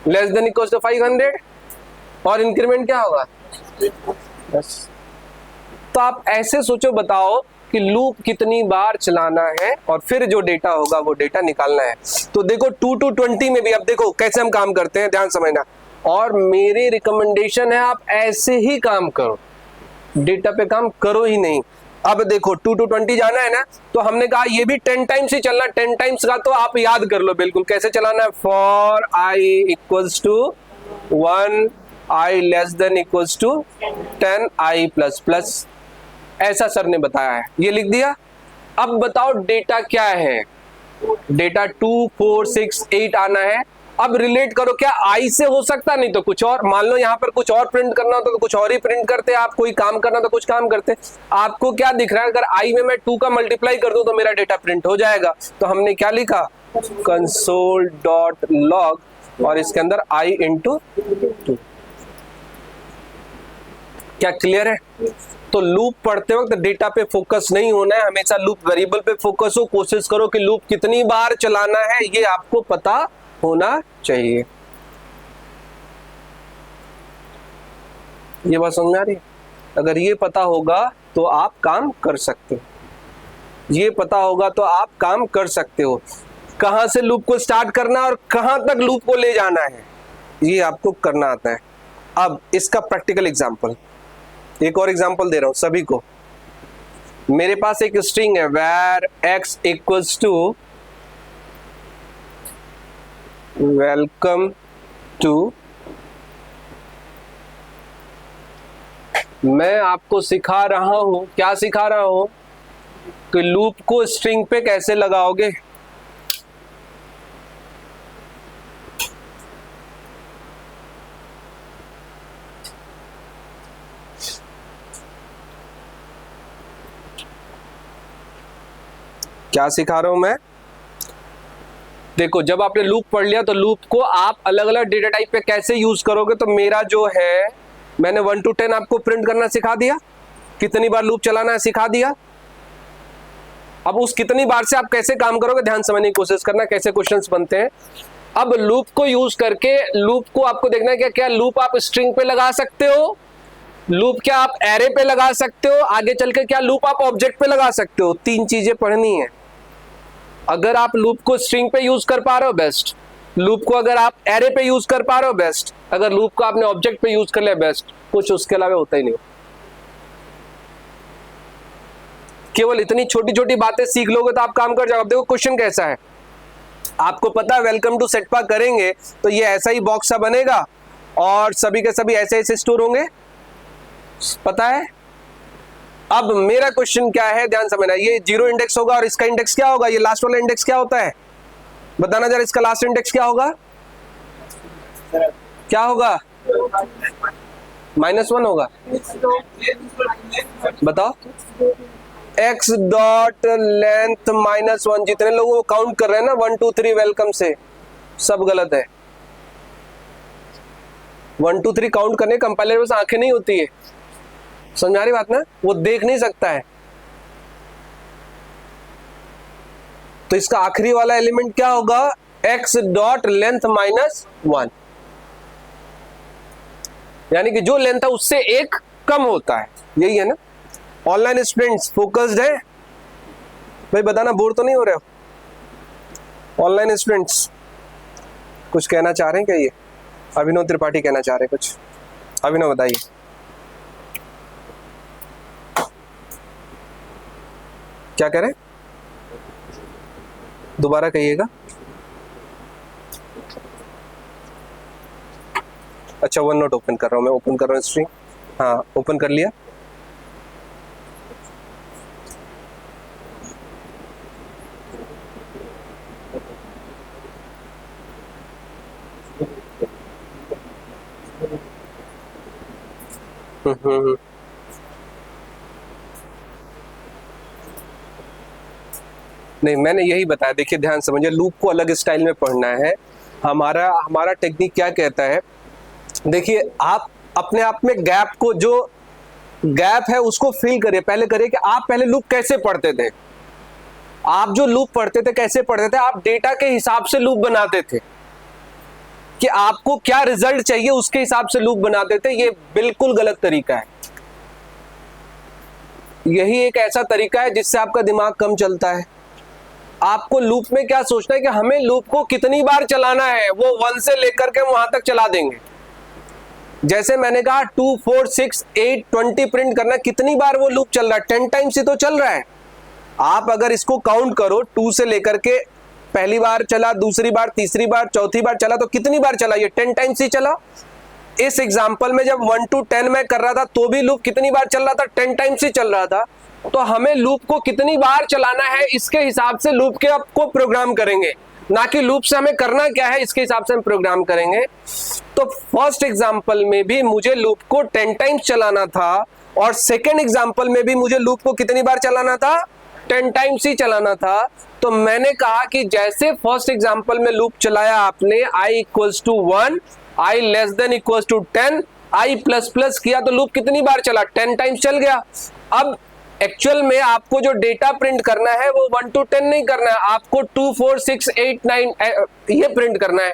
लेस देन इक्वल टू 500, और इंक्रीमेंट क्या होगा? बस। तो आप ऐसे सोचो, बताओ कि लूप कितनी बार चलाना है और फिर जो डेटा होगा वो डेटा निकालना है। तो देखो 2 to 20 में भी अब देखो कैसे हम काम करते हैं, ध्यान समझना। और मेरी रिकमेंडेशन है आप ऐसे ही काम करो, डेटा पे काम करो ही नहीं। अब देखो 2 to 20 जाना है ना, तो हमने कहा ये भी 10 टाइम्स ही चलना। 10 टाइम्स का तो आप याद कर लो बिल्कुल कैसे चलाना है। For i equals to 1, i less than equals to 10, i plus plus, ऐसा सर ने बताया है, ये लिख दिया। अब बताओ डेटा क्या है? डेटा 2 4 6 8 आना है। अब रिलेट करो, क्या आई से हो सकता? नहीं तो कुछ और। मान लो यहाँ पर कुछ और प्रिंट करना होता तो कुछ और ही प्रिंट करते, आप कोई काम करना तो कुछ काम करते। आपको क्या दिख रहा है? अगर आई में मैं 2 का मल्टीप्लाई कर दूं तो मेरा डेटा प्रिंट हो जाएगा। तो हमने क्या लिखा? console.log, और इसके अंदर i इंटू 2। क्या क्लियर है? तो लूप पढ़ते वक्त डेटा पे फोकस नहीं होना है, हमेशा लूप वेरिएबल पे फोकस हो। कोशिश करो कि लूप कितनी बार चलाना है ये आपको पता होना चाहिए। ये बात समझ आ रही है? अगर ये पता होगा तो आप काम कर सकते हो, ये पता होगा तो आप काम कर सकते हो। कहां से लूप को स्टार्ट करना और कहां तक लूप को ले जाना है ये आपको करना आता है। अब इसका प्रैक्टिकल एग्जांपल, एक और एग्जांपल दे रहा हूं सभी को। मेरे पास एक स्ट्रिंग है where x equals to welcome to. मैं आपको सिखा रहा हूं, क्या सिखा रहा हूं? कि लूप को स्ट्रिंग पे कैसे लगाओगे। क्या सिखा रहा हूं मैं? देखो जब आपने लूप पढ़ लिया तो लूप को आप अलग अलग डेटा टाइप पे कैसे यूज करोगे। तो मेरा जो है, मैंने 1 to 10 आपको प्रिंट करना सिखा दिया, कितनी बार लूप चलाना है सिखा दिया। अब उस कितनी बार से आप कैसे काम करोगे ध्यान समझने की कोशिश करना, कैसे क्वेश्चंस बनते हैं। अब लूप को यूज करके, लूप को आपको देखना है क्या लूप आप स्ट्रिंग पे लगा सकते हो, लूप क्या आप एरे पे लगा सकते हो, आगे चल के क्या लूप आप ऑब्जेक्ट पे लगा सकते हो। 3 चीजें पढ़नी है। अगर आप लूप को स्ट्रिंग पे यूज कर पा रहे हो बेस्ट, लूप को अगर आप एरे पे यूज कर पा रहे हो बेस्ट, अगर लूप को आपने ऑब्जेक्ट पे यूज कर लिया बेस्ट, कुछ उसके अलावा होता ही नहीं। केवल इतनी छोटी छोटी बातें सीख लोगे तो आप काम कर जाओगे। देखो क्वेश्चन कैसा है, आपको पता है वेलकम टू सेटपा करेंगे तो ये ऐसा ही बॉक्स सा बनेगा और सभी के सभी ऐसे ऐसे स्टोर होंगे। पता है? अब मेरा क्वेश्चन क्या है, ध्यान समझना, ये जीरो इंडेक्स होगा और इसका इंडेक्स क्या होगा, ये लास्ट वाला इंडेक्स क्या होता है बताना जरा, इसका लास्ट इंडेक्स क्या होगा, क्या होगा? -1 होगा। बताओ। x डॉट लेंथ -1, जितने लोगों को काउंट कर रहे हैं ना 1 2 3 वेलकम से, सब गलत है। 1 2 3 काउंट करने कंपाइलर बस आंखें नहीं होती है, समझा रही बात ना, वो देख नहीं सकता है। तो इसका आखिरी वाला एलिमेंट क्या होगा, x डॉट लेंथ -1, यानी कि जो लेंथ है उससे एक कम होता है, यही है ना। ऑनलाइन स्टूडेंट्स फोकस्ड है भाई, बताना बोर तो नहीं हो रहे हो? ऑनलाइन स्टूडेंट्स कुछ कहना चाह रहे हैं क्या? ये अभिनव त्रिपाठी कहना चाह रहे हैं कुछ, अभिनव बताइए। क्या कह रहे हैं, दोबारा कहिएगा। अच्छा, वन नोट ओपन कर रहा हूं मैं, ओपन कर रहा हूं स्ट्रीम। हाँ ओपन कर लिया। नहीं, मैंने यही बताया, देखिए ध्यान समझिए, लूप को अलग स्टाइल में पढ़ना है। हमारा टेक्निक क्या कहता है, देखिए आप अपने आप में गैप को, जो गैप है उसको फिल करिए। पहले करिए कि आप पहले लूप कैसे पढ़ते थे। आप जो लूप पढ़ते थे कैसे पढ़ते थे, आप डेटा के हिसाब से लूप बनाते थे कि आपको क्या रिजल्ट चाहिए उसके हिसाब से लूप बनाते थे। ये बिल्कुल गलत तरीका है। यही एक ऐसा तरीका है जिससे आपका दिमाग कम चलता है। आपको लूप में क्या सोचना है कि हमें लूप को कितनी बार चलाना है, वो 1 से लेकर के वहां तक चला देंगे। जैसे मैंने कहा 2 4 6 8 20 प्रिंट करना, कितनी बार वो लूप चल रहा है, 10 टाइम्स ही तो चल रहा है। आप अगर इसको काउंट करो, 2 से लेकर के पहली बार चला, दूसरी बार, तीसरी बार, चौथी बार चला, तो कितनी बार चला, ये 10 टाइम्स ही चला। इस एग्जाम्पल में जब 1 to 10 में कर रहा था तो भी लूप कितनी बार चल रहा था, 10 टाइम्स ही चल रहा था। तो हमें लूप को कितनी बार चलाना है इसके हिसाब से लूप के आपको प्रोग्राम करेंगे, ना कि लूप से हमें करना क्या है इसके हिसाब से हम प्रोग्राम करेंगे। तो फर्स्ट एग्जाम्पल में भी मुझे लूप को 10 टाइम्स चलाना था और सेकेंड एग्जाम्पल में भी मुझे लूप को कितनी बार चलाना था, 10 टाइम्स ही चलाना था। तो मैंने कहा कि जैसे फर्स्ट एग्जाम्पल में लूप चलाया आपने i equals to 1, i less than equals to 10, i plus plus किया तो लूप कितनी बार चला, 10 टाइम्स चल गया। अब एक्चुअल में आपको जो डेटा प्रिंट करना है वो 1 to 10 नहीं करना है, आपको 2 4 6 8 9 ये प्रिंट करना है।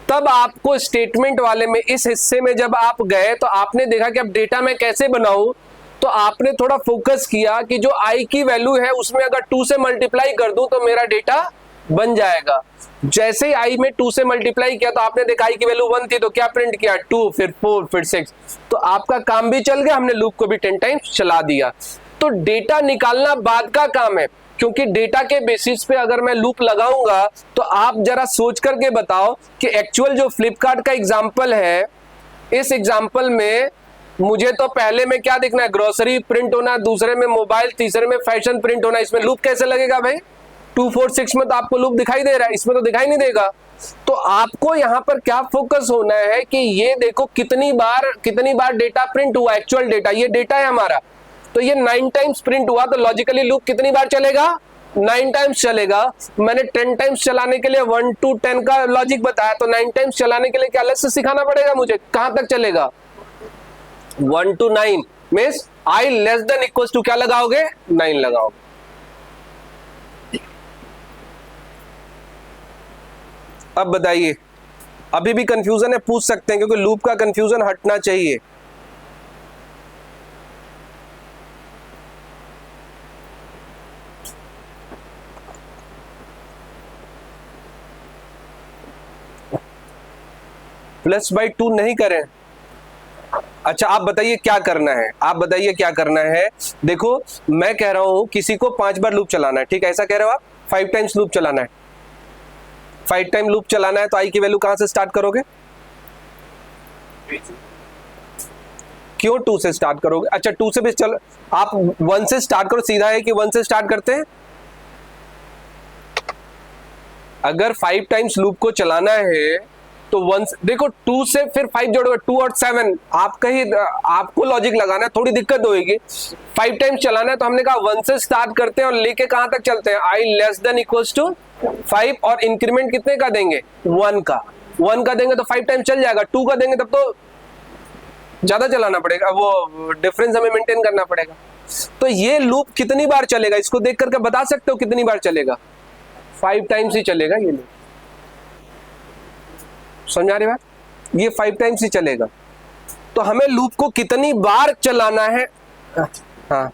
तब आपको स्टेटमेंट वाले में इस हिस्से में जब आप गए तो आपने देखा कि अब डेटा मैं कैसे बनाऊं, तो आपने थोड़ा फोकस किया कि जो i की वैल्यू है उसमें अगर 2 से मल्टीप्लाई कर दूं तो मेरा डेटा बन जाएगा। जैसे ही i में 2 से मल्टीप्लाई किया तो आपने देखा i की वैल्यू 1 थी तो क्या प्रिंट किया, 2, फिर 4, फिर 6, तो आपका काम भी चल गया, हमने लूप को भी 10 टाइम्स चला दिया। तो डेटा निकालना बाद का काम है, क्योंकि डेटा के बेसिस पे अगर मैं लूप लगाऊंगा तो आप जरा सोच करके बताओ कि एक्चुअल जो फ्लिपकार्ट का एग्जाम्पल है, इस एग्जाम्पल में मुझे तो पहले में क्या देखना है, ग्रोसरी प्रिंट होना, दूसरे में मोबाइल, तीसरे में फैशन प्रिंट होना, इसमें लूप कैसे लगेगा भाई? 2 4 6 में तो आपको लूप दिखाई दे रहा है, इसमें तो दिखाई नहीं देगा। तो आपको यहां पर क्या फोकस होना है कि ये देखो कितनी बार डेटा प्रिंट हुआ, एक्चुअल डेटा, ये डेटा है हमारा, तो ये 9 टाइम्स प्रिंट हुआ, तो लॉजिकली लूप कितनी बार चलेगा, 9 टाइम्स चलेगा। मैंने 10 टाइम्स चलाने के लिए 1 to 10 का लॉजिक बताया, तो 9 टाइम्स चलाने के लिए क्या अलग से सिखाना पड़ेगा मुझे, कहां तक चलेगा, 1 to 9 means i less than equals to क्या लगाओगे, 9 लगाओगे। अब बताइए, अभी भी कंफ्यूजन है, पूछ सकते हैं, क्योंकि लूप का कंफ्यूजन हटना चाहिए। +2 नहीं करें। अच्छा आप बताइए क्या करना है, आप बताइए क्या करना है। देखो मैं कह रहा हूं किसी को 5 बार लूप चलाना है, ठीक है, ऐसा कह रहे हो आप, 5 टाइम्स लूप चलाना है, 5 टाइम लूप चलाना है, तो i की वैल्यू कहां से स्टार्ट करोगे, क्यों 2 से स्टार्ट करोगे? अच्छा 2 से भी चलो, आप 1 से स्टार्ट करो, सीधा है कि 1 से स्टार्ट करते हैं। अगर 5 टाइम्स लूप को चलाना है तो 1 देखो 2 से फिर 5 जोड़ोगे, 2 और 7 आपका ही, आपको लॉजिक लगाना है, थोड़ी दिक्कत होगी। 5 टाइम्स चलाना है तो हमने कहा 1 से स्टार्ट करते हैं और लेके कहां तक चलते हैं, i less than equals to 5 और इंक्रीमेंट कितने का देंगे, 1 का। 1 का देंगे तो 5 टाइम चल जाएगा, 2 का देंगे तब तो ज्यादा चलाना पड़ेगा, वो डिफरेंस हमें मेंटेन करना पड़ेगा। तो ये लूप कितनी बार चलेगा, इसको देख करके बता सकते हो कितनी बार चलेगा? 5 टाइम्स ही चलेगा ये लूप। समझ आ रही बात? ये 5 टाइम्स ही चलेगा। तो हमें लूप को कितनी बार चलाना है? हाँ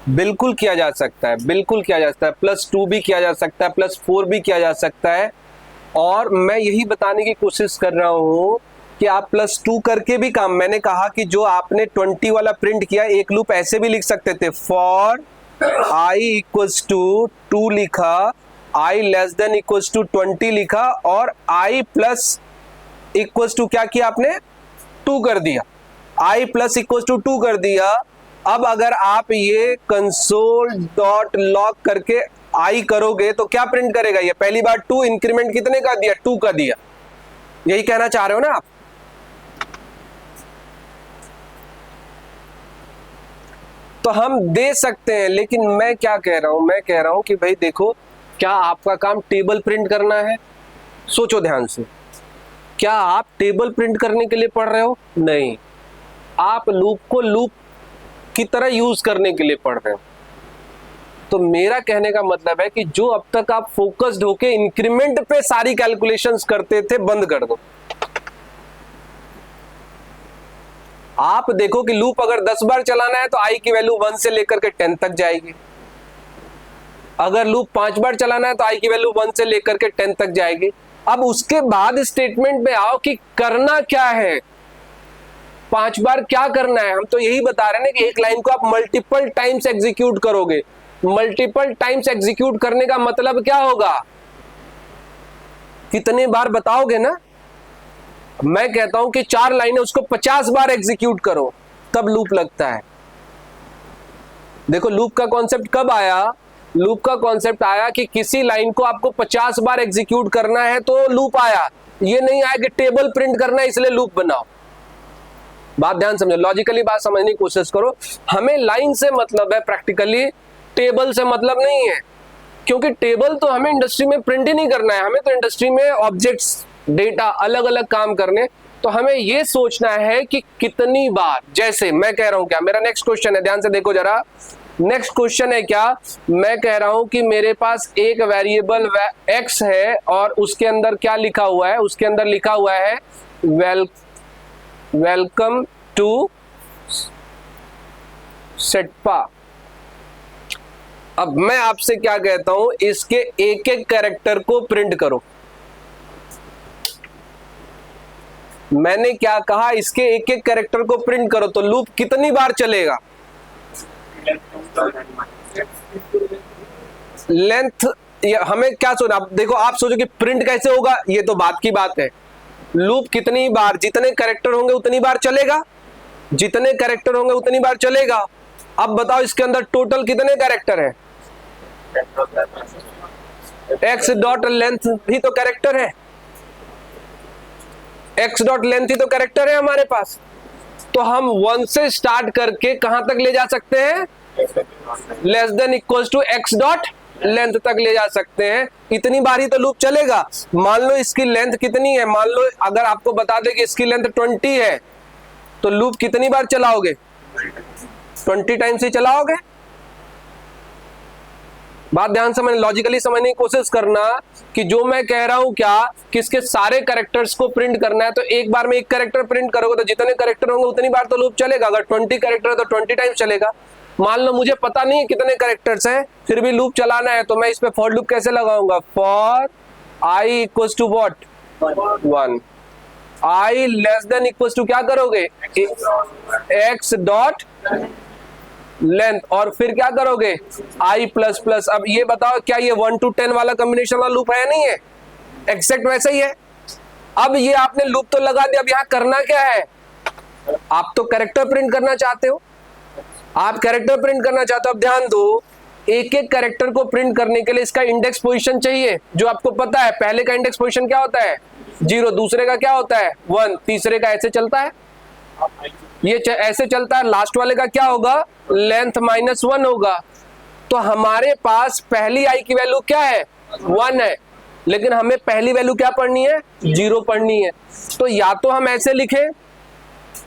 बिल्कुल किया जा सकता है, बिल्कुल किया जा सकता है। +2 भी किया जा सकता है, +4 भी किया जा सकता है। और मैं यही बताने की कोशिश कर रहा हूं कि आप +2 करके भी काम, मैंने कहा कि जो आपने 20 वाला प्रिंट किया, एक लूप ऐसे भी लिख सकते थे, फॉर i इक्वल्स टू 2 लिखा, i less than equals to 20 लिखा और i प्लस इक्वल्स टू क्या किया आपने, 2 कर दिया, i प्लस इक्वल्स टू 2 कर दिया। अब अगर आप ये कंसोल डॉट लॉग करके आई करोगे तो क्या प्रिंट करेगा ये? पहली बार 2, इंक्रीमेंट कितने का दिया, 2 का दिया। यही कहना चाह रहे हो ना आप? तो हम दे सकते हैं, लेकिन मैं क्या कह रहा हूं, मैं कह रहा हूं कि भाई देखो, क्या आपका काम टेबल प्रिंट करना है? सोचो ध्यान से, क्या आप टेबल प्रिंट करने के लिए पढ़ रहे हो? नहीं, आप लूप को लूप की तरह यूज करने के लिए पढ़ रहे हो। तो मेरा कहने का मतलब है कि जो अब तक आप फोकस्ड होके इंक्रीमेंट पे सारी कैलकुलेशंस करते थे, बंद कर दो। आप देखो कि लूप अगर 10 बार चलाना है तो i की वैल्यू 1 से लेकर के 10 तक जाएगी। अगर लूप 5 बार चलाना है तो i की वैल्यू 1 से लेकर के 10 तक जाएगी। अब उसके बाद स्टेटमेंट में आओ कि करना क्या है, 5 बार क्या करना है। हम तो यही बता रहे हैं कि एक लाइन को आप मल्टीपल टाइम्स एग्जीक्यूट करोगे। मल्टीपल टाइम्स एग्जीक्यूट करने का मतलब क्या होगा, कितने बार बताओगे ना। मैं कहता हूं कि 4 लाइनें, उसको 50 बार एग्जीक्यूट करो, तब लूप लगता है। देखो लूप का कॉन्सेप्ट कब आया, लूप का कॉन्सेप्ट आया कि किसी लाइन को आपको 50 बार एग्जीक्यूट करना है तो लूप आया। ये नहीं आया कि टेबल प्रिंट करना है इसलिए लूप बनाओ। बात ध्यान समझो, लॉजिकली बात समझने की कोशिश करो। हमें लाइन से मतलब है, प्रैक्टिकली टेबल से मतलब नहीं है, क्योंकि टेबल तो हमें इंडस्ट्री में प्रिंट ही नहीं करना है। हमें तो इंडस्ट्री में ऑब्जेक्ट्स, डेटा, अलग अलग काम करने। तो हमें यह सोचना है कि कितनी बार, जैसे मैं कह रहा हूं, क्या मेरा नेक्स्ट क्वेश्चन है, ध्यान से देखो जरा। नेक्स्ट क्वेश्चन है क्या, मैं कह रहा हूं कि मेरे पास एक वेरिएबल x है और उसके अंदर क्या लिखा हुआ है, उसके अंदर लिखा हुआ है वेलकम टू सेटपा। अब मैं आपसे क्या कहता हूं, इसके एक एक कैरेक्टर को प्रिंट करो। मैंने क्या कहा, इसके एक एक कैरेक्टर को प्रिंट करो। तो लूप कितनी बार चलेगा, लेंथ, हमें क्या सोचना। आप देखो, आप सोचो कि प्रिंट कैसे होगा, ये तो बात की बात है। लूप कितनी बार, जितने कैरेक्टर होंगे उतनी बार चलेगा, जितने कैरेक्टर होंगे उतनी बार चलेगा। अब बताओ इसके अंदर टोटल कितने कैरेक्टर हैं, एक्स डॉट लेंथ भी तो कैरेक्टर है, एक्स डॉट लेंथ ही तो कैरेक्टर है हमारे पास। तो हम 1 से स्टार्ट करके कहां तक ले जा सकते हैं, less than equals to x dot length तक ले जा सकते हैं। इतनी बार ही तो लूप चलेगा। मान लो इसकी लेंथ कितनी है, मान लो अगर आपको बता दे कि इसकी लेंथ 20 है, तो लूप कितनी बार चलाओगे, 20 टाइम्स ही चलाओगे। बात ध्यान समझ, लॉजिकली समझने की कोशिश करना कि जो मैं कह रहा हूं क्या, किसके सारे कैरेक्टर्स को प्रिंट करना है। तो एक बार में एक कैरेक्टर प्रिंट करोगे तो जितने कैरेक्टर होंगे उतनी बार तो लूप चलेगा। अगर 20 कैरेक्टर है तो 20 टाइम्स चलेगा। मान लो मुझे पता नहीं है कितने कैरेक्टर्स हैं, फिर भी लूप चलाना है, तो मैं इस पे फॉर लूप कैसे लगाऊंगा, for i equals to what, 1। I less than equal to क्या करोगे, एक्स डॉट लेंथ, और फिर क्या करोगे आई प्लस प्लस। अब ये बताओ क्या ये 1 to 10 वाला कॉम्बिनेशन वाला लूप है, नहीं है, एक्जैक्ट वैसा ही है। अब ये आपने लूप तो लगा दिया, अब यहां करना क्या है, आप तो कैरेक्टर प्रिंट करना चाहते हो, आप कैरेक्टर प्रिंट करना चाहते हो। अब ध्यान दो, एक एक कैरेक्टर को प्रिंट करने के लिए इसका इंडेक्स पोजीशन चाहिए, जो आपको पता है पहले का इंडेक्स पोजीशन क्या होता है 0, दूसरे का क्या होता है 1, तीसरे का ऐसे चलता है, ये ऐसे चलता है, लास्ट वाले का क्या होगा लेंथ -1 होगा। तो हमारे पास पहली आई की वैल्यू क्या है 1 है, लेकिन हमें पहली वैल्यू क्या पढ़नी है 0 पढ़नी है। तो या तो हम ऐसे लिखें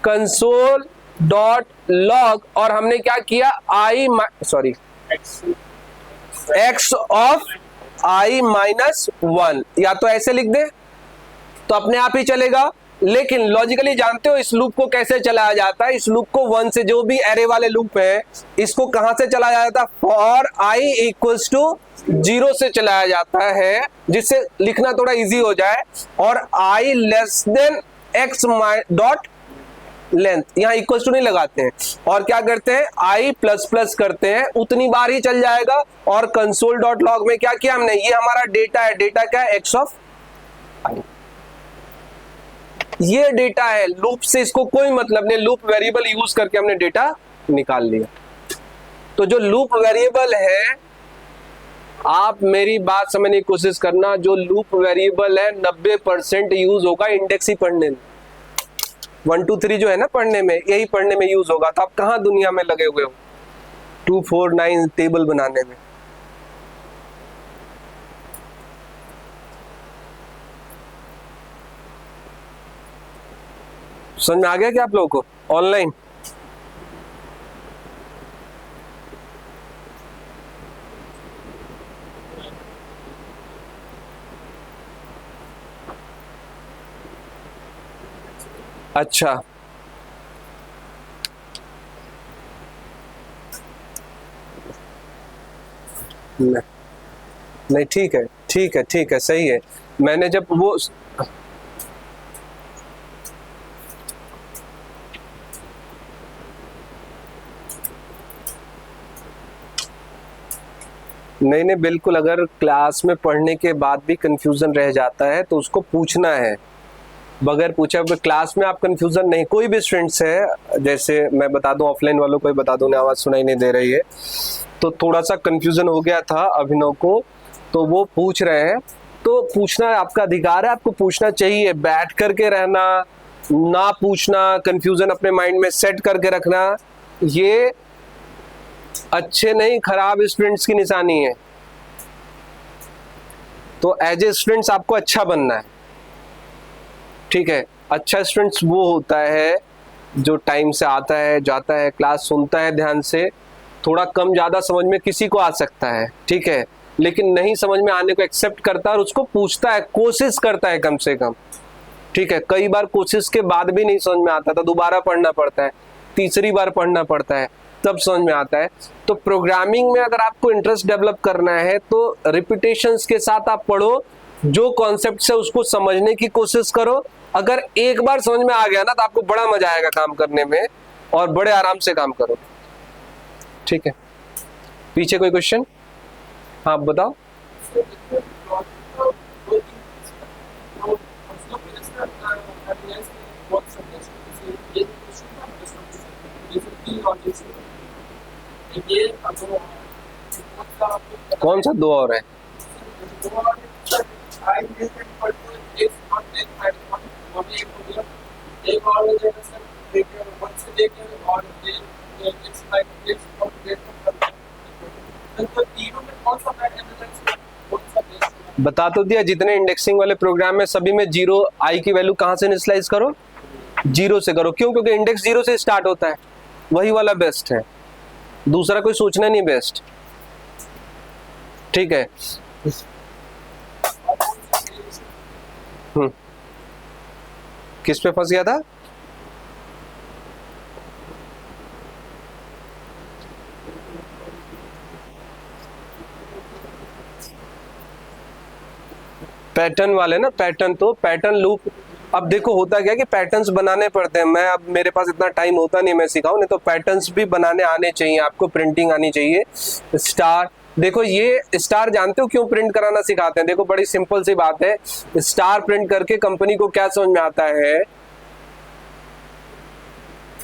कंसोल डॉट लॉग, और हमने क्या किया एक्स ऑफ आई -1, या तो ऐसे लिख दे तो अपने आप ही चलेगा। लेकिन लॉजिकली जानते हो इस लूप को कैसे चलाया जाता है, इस लूप को 1 से, जो भी एरे वाले लूप है इसको कहां से चलाया जाता है, फॉर आई इक्वल्स टू 0 से चलाया जाता है, जिससे लिखना थोड़ा इजी हो जाए। और I less than X dot length, यहां इक्वल्स टू नहीं लगाते हैं, और क्या करते हैं आई प्लस प्लस करते हैं, उतनी बार ही चल जाएगा। और कंसोल डॉट लॉग में क्या किया हमने, ये हमारा डेटा है, डेटा क्या है एक्स ऑफ आई, ये डेटा है। लूप से इसको कोई मतलब नहीं, लूप वेरिएबल यूज करके हमने डेटा निकाल लिया। तो जो लूप वेरिएबल है, आप मेरी बात समझने की कोशिश करना, जो लूप वेरिएबल है 90% यूज होगा इंडेक्स ही पढ़ने में, 1 2 3 जो है ना पढ़ने में, यही पढ़ने में यूज होगा। तो आप कहां दुनिया में लगे हुए हो 2 4 9 टेबल बनाने में। समझ में आ गया क्या आप लोगों को ऑनलाइन? अच्छा, नहीं ठीक है, ठीक है, ठीक है, सही है। मैंने जब वो नहीं नहीं बिल्कुल, अगर क्लास में पढ़ने के बाद भी कंफ्यूजन रह जाता है तो उसको पूछना है, बगैर पूछे क्लास में आप कंफ्यूजन नहीं। कोई भी स्टूडेंट्स है, जैसे मैं बता दूं ऑफलाइन वालों को ही बता दूं, आवाज सुनाई नहीं दे रही है, तो थोड़ा सा कंफ्यूजन हो गया था अभिनव को, तो वो पूछ रहे हैं, तो पूछना आपका अधिकार है, आपको पूछना चाहिए, बैठ करके रहना ना पूछना, कंफ्यूजन अपने माइंड में सेट करके रखना, ये अच्छे नहीं खराब स्टूडेंट्स की निशानी है। तो एज ए स्टूडेंट्स आपको अच्छा बनना है, ठीक है। अच्छा स्टूडेंट्स वो होता है जो टाइम से आता है, जाता है, क्लास सुनता है ध्यान से, थोड़ा कम ज्यादा समझ में किसी को आ सकता है, ठीक है, लेकिन नहीं समझ में आने को एक्सेप्ट करता है और उसको पूछता है, कोशिश करता है कम से कम, ठीक है। कई बार कोशिश के बाद भी नहीं समझ में आता, तो दोबारा पढ़ना पड़ता है, तीसरी बार पढ़ना पड़ता है, तब समझ में आता है। तो प्रोग्रामिंग में अगर आपको इंटरेस्ट डेवलप करना है तो रिपीटेशंस के साथ आप पढ़ो, जो कॉन्सेप्ट है उसको समझने की कोशिश करो। अगर एक बार समझ में आ गया ना तो आपको बड़ा मजा आएगा काम करने में, और बड़े आराम से काम करो, ठीक है। पीछे कोई क्वेश्चन? हाँ बताओ। कौन सा दो और है? बता तो दिया, जितने इंडेक्सिंग वाले प्रोग्राम है सभी में 0 आई की वैल्यू कहां से इनिशियलाइज करो, 0 से करो। क्यों? क्योंकि इंडेक्स 0 से स्टार्ट होता है, वही वाला बेस्ट है, दूसरा कोई सोचना नहीं बेस्ट, ठीक है। किस पे फंस गया था? पैटर्न वाले ना, पैटर्न, तो पैटर्न लूप अब देखो होता क्या है कि पैटर्न्स बनाने पड़ते हैं। मैं अब मेरे पास इतना टाइम होता नहीं मैं सिखाऊं, नहीं तो पैटर्न्स भी बनाने आने चाहिए आपको, प्रिंटिंग आनी चाहिए। स्टार, देखो ये स्टार जानते हो क्यों प्रिंट कराना सिखाते हैं? देखो बड़ी सिंपल सी बात है, स्टार प्रिंट करके कंपनी को क्या समझ में आता है,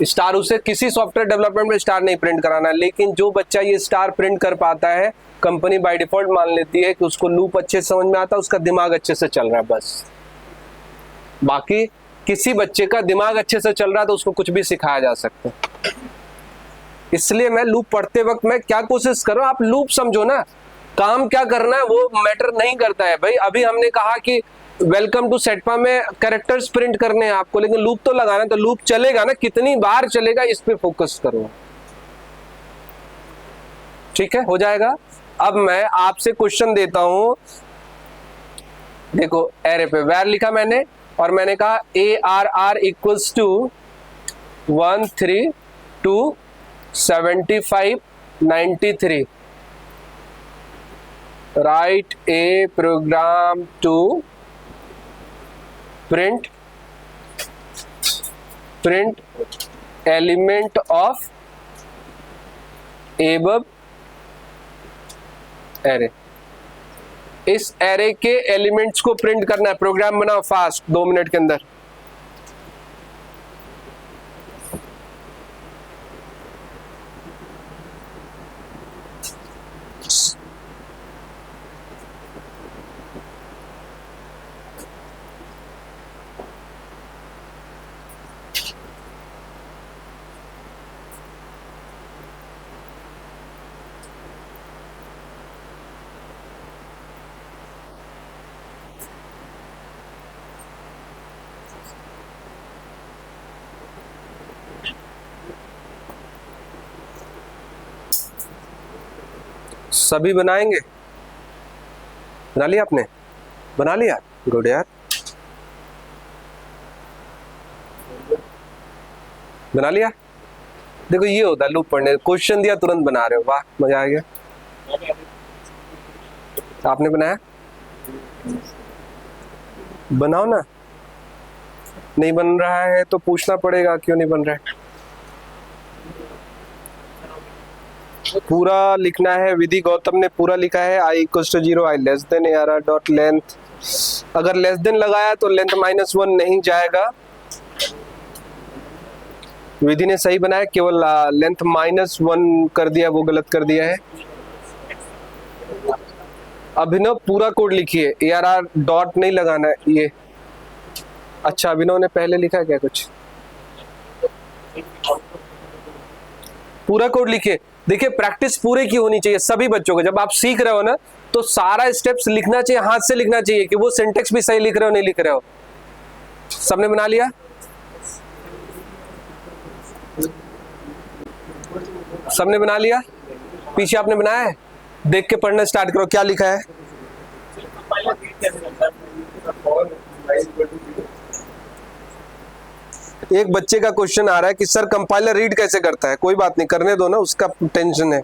स्टार, उसे किसी सॉफ्टवेयर डेवलपमेंट में स्टार नहीं प्रिंट कराना, लेकिन जो बच्चा ये स्टार प्रिंट कर पाता है कंपनी बाय डिफॉल्ट मान लेती है कि उसको लूप अच्छे से समझ में आता है, उसका दिमाग अच्छे से चल रहा है बस। बाकी किसी बच्चे का दिमाग अच्छे से चल रहा है तो उसको कुछ भी सिखाया जा सकता है। इसलिए मैं लूप पढ़ते वक्त मैं क्या कोशिश कर रहा हूं, आप लूप समझो ना, काम क्या करना है वो मैटर नहीं करता है भाई। अभी हमने कहा कि वेलकम टू सेटपा में कैरेक्टर्स प्रिंट करने हैं आपको, लेकिन लूप तो लगाना, तो लूप चलेगा ना, कितनी बार चलेगा इस पे फोकस करो। ठीक है, हो जाएगा। अब मैं आपसे क्वेश्चन देता हूं, देखो एरे पे वेर लिखा मैंने और मैंने कहा ARR equals to 13,275,93, write a program to print element of above array. इस एरे के एलिमेंट्स को प्रिंट करना है, प्रोग्राम बनाओ फास्ट 2 मिनट के अंदर। सभी बनाएंगे? बना लिया आपने? बना लिया, गुड यार, बना लिया। देखो ये होता है लूप पढ़ने, क्वेश्चन दिया तुरंत बना रहे हो, वाह मजा आ गया। आपने बनाया? बनाओ ना। नहीं बन रहा है तो पूछना पड़ेगा क्यों नहीं बन रहा है। पूरा लिखना है, विधि गौतम ने पूरा लिखा है, i equals to 0, i less than ARR dot length. अगर लेस देन लगाया तो लेंथ -1 नहीं जाएगा। विधि ने सही बनाया, केवल लेंथ -1 कर दिया, वो गलत कर दिया है। अभिनव पूरा कोड लिखिए, ARR डॉट नहीं लगाना है ये। अच्छा अभिनव ने पहले लिखा क्या कुछ? पूरा कोड लिखिए। देखिए प्रैक्टिस पूरे की होनी चाहिए सभी बच्चों को। जब आप सीख रहे हो ना तो सारा स्टेप्स लिखना चाहिए, हाथ से लिखना चाहिए कि वो सिंटेक्स भी सही लिख रहे हो नहीं लिख रहे हो। सबने बना लिया? सबने बना लिया? पीछे आपने बनाया है? देख के पढ़ना स्टार्ट करो, क्या लिखा है? एक बच्चे का क्वेश्चन आ रहा है कि सर कंपाइलर रीड कैसे करता है। कोई बात नहीं, करने दो ना, उसका टेंशन है।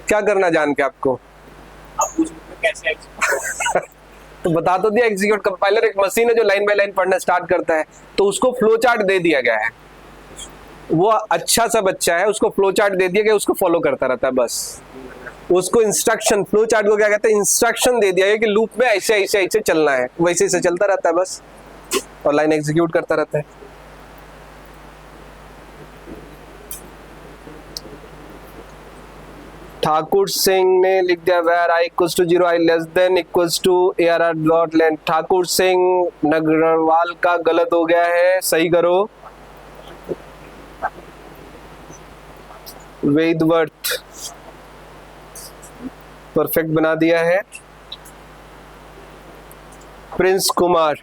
क्या करना जान के आपको? कैसे तो बता तो दिया, एग्जीक्यूट कंपाइलर एक मशीन है जो लाइन बाय लाइन पढ़ना स्टार्ट करता है, तो उसको फ्लो चार्ट दे दिया गया है। वो अच्छा सा बच्चा है, उसको फ्लो चार्ट दे दिया गया, उसको फॉलो करता रहता है बस। उसको इंस्ट्रक्शन, फ्लो चार्ट को क्या कहते हैं, इंस्ट्रक्शन दे दिया गया कि लूप में ऐसे ऐसे ऐसे चलना है, वैसे ऐसे चलता रहता है बस, और लाइन एग्जीक्यूट करता रहता है। ठाकुर सिंह ने लिख दिया where i equals to 0, i less than equals to ARR dot length. Thakur Singh Nagarwal का गलत हो गया है, सही करो। वेदवर्थ परफेक्ट बना दिया है। प्रिंस कुमार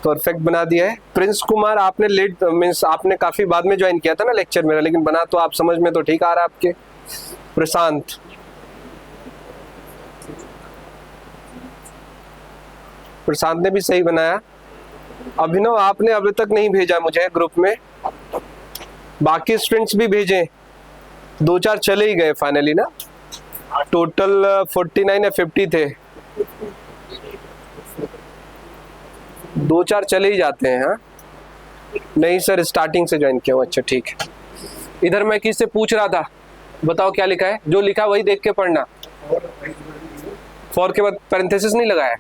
परफेक्ट बना दिया है। प्रिंस कुमार आपने लेट मीन्स आपने काफी बाद में ज्वाइन किया था ना लेक्चर मेरा, लेकिन बना तो आप समझ में तो ठीक आ रहा है आपके। प्रशांत, प्रशांत ने भी सही बनाया। अभिनव आपने अभी तक नहीं भेजा मुझे ग्रुप में, बाकी स्टूडेंट्स भी भेजें। 2-4 चले ही गए फाइनली ना, टोटल 49 या 50 थे। दो चार चले ही जाते हैं। हाँ नहीं सर, स्टार्टिंग से ज्वाइन किया हूँ। अच्छा ठीक है। इधर मैं किससे पूछ रहा था, बताओ क्या लिखा है? जो लिखा है वही देख के पढ़ना। फॉर के बाद पैरेंथेसिस नहीं लगाया